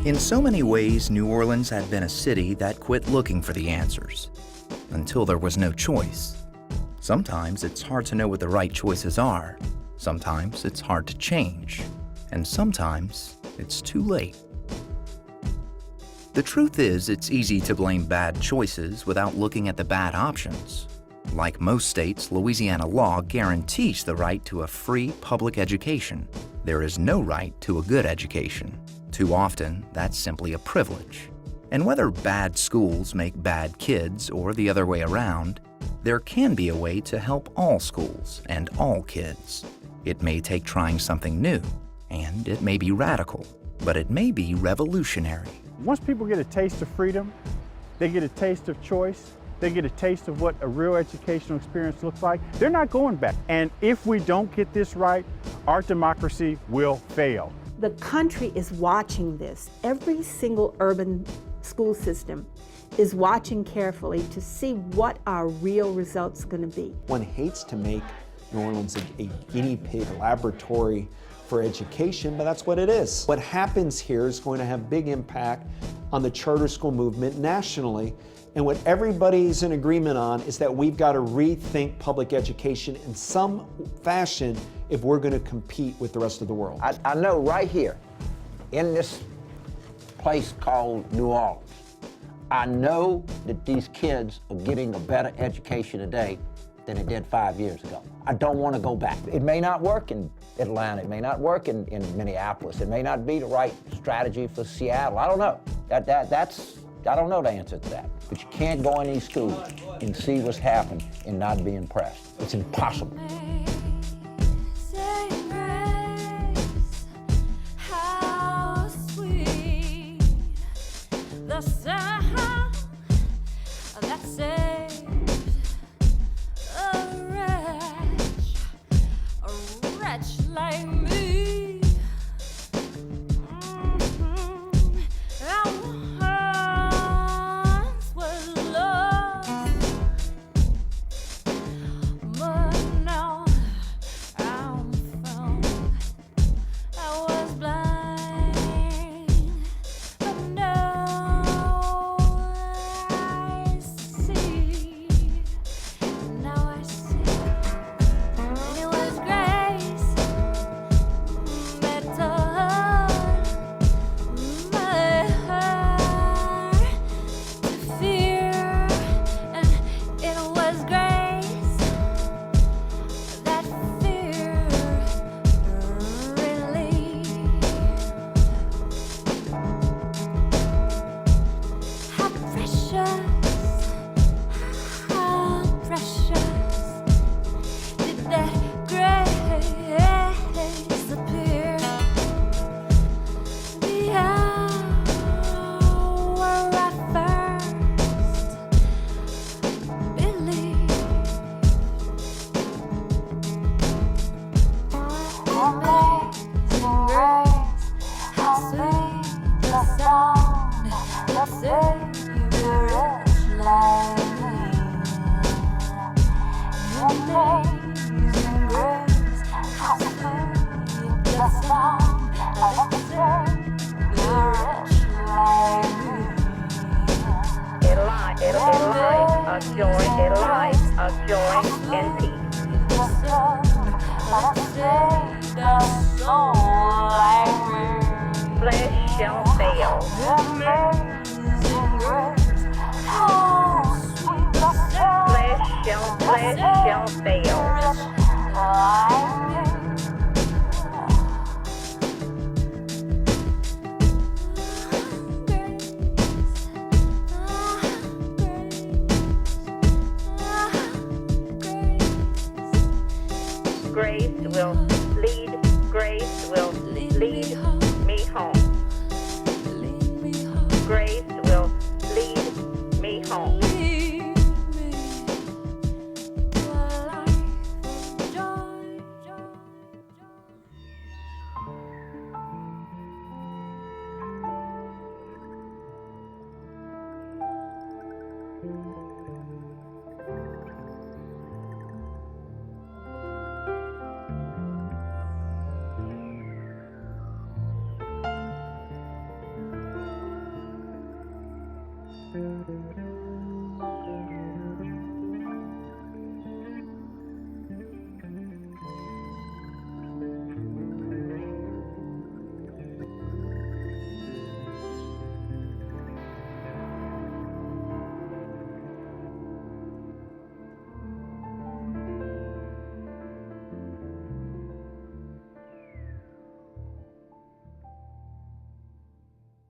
In so many ways, New Orleans had been a city that quit looking for the answers until there was no choice. Sometimes it's hard to know what the right choices are. Sometimes it's hard to change. And sometimes it's too late. The truth is, it's easy to blame bad choices without looking at the bad options. Like most states, Louisiana law guarantees the right to a free public education. There is no right to a good education. Too often, that's simply a privilege. And whether bad schools make bad kids or the other way around, there can be a way to help all schools and all kids. It may take trying something new, and it may be radical, but it may be revolutionary. Once people get a taste of freedom, they get a taste of choice, they get a taste of what a real educational experience looks like, they're not going back. And if we don't get this right, our democracy will fail. The country is watching this. Every single urban school system is watching carefully to see what our real results are going to be. One hates to make New Orleans a guinea pig laboratory for education, but that's what it is. What happens here is going to have big impact on the charter school movement nationally, and what everybody's in agreement on is that we've got to rethink public education in some fashion if we're going to compete with the rest of the world. I know right here, in this place called New Orleans, I know that these kids are getting a better education today than it did 5 years ago. I don't want to go back. It may not work in Atlanta, it may not work in Minneapolis, it may not be the right strategy for Seattle, I don't know. I don't know the answer to that. But you can't go in these schools and see what's happened and not be impressed. It's impossible. Flesh shall fail.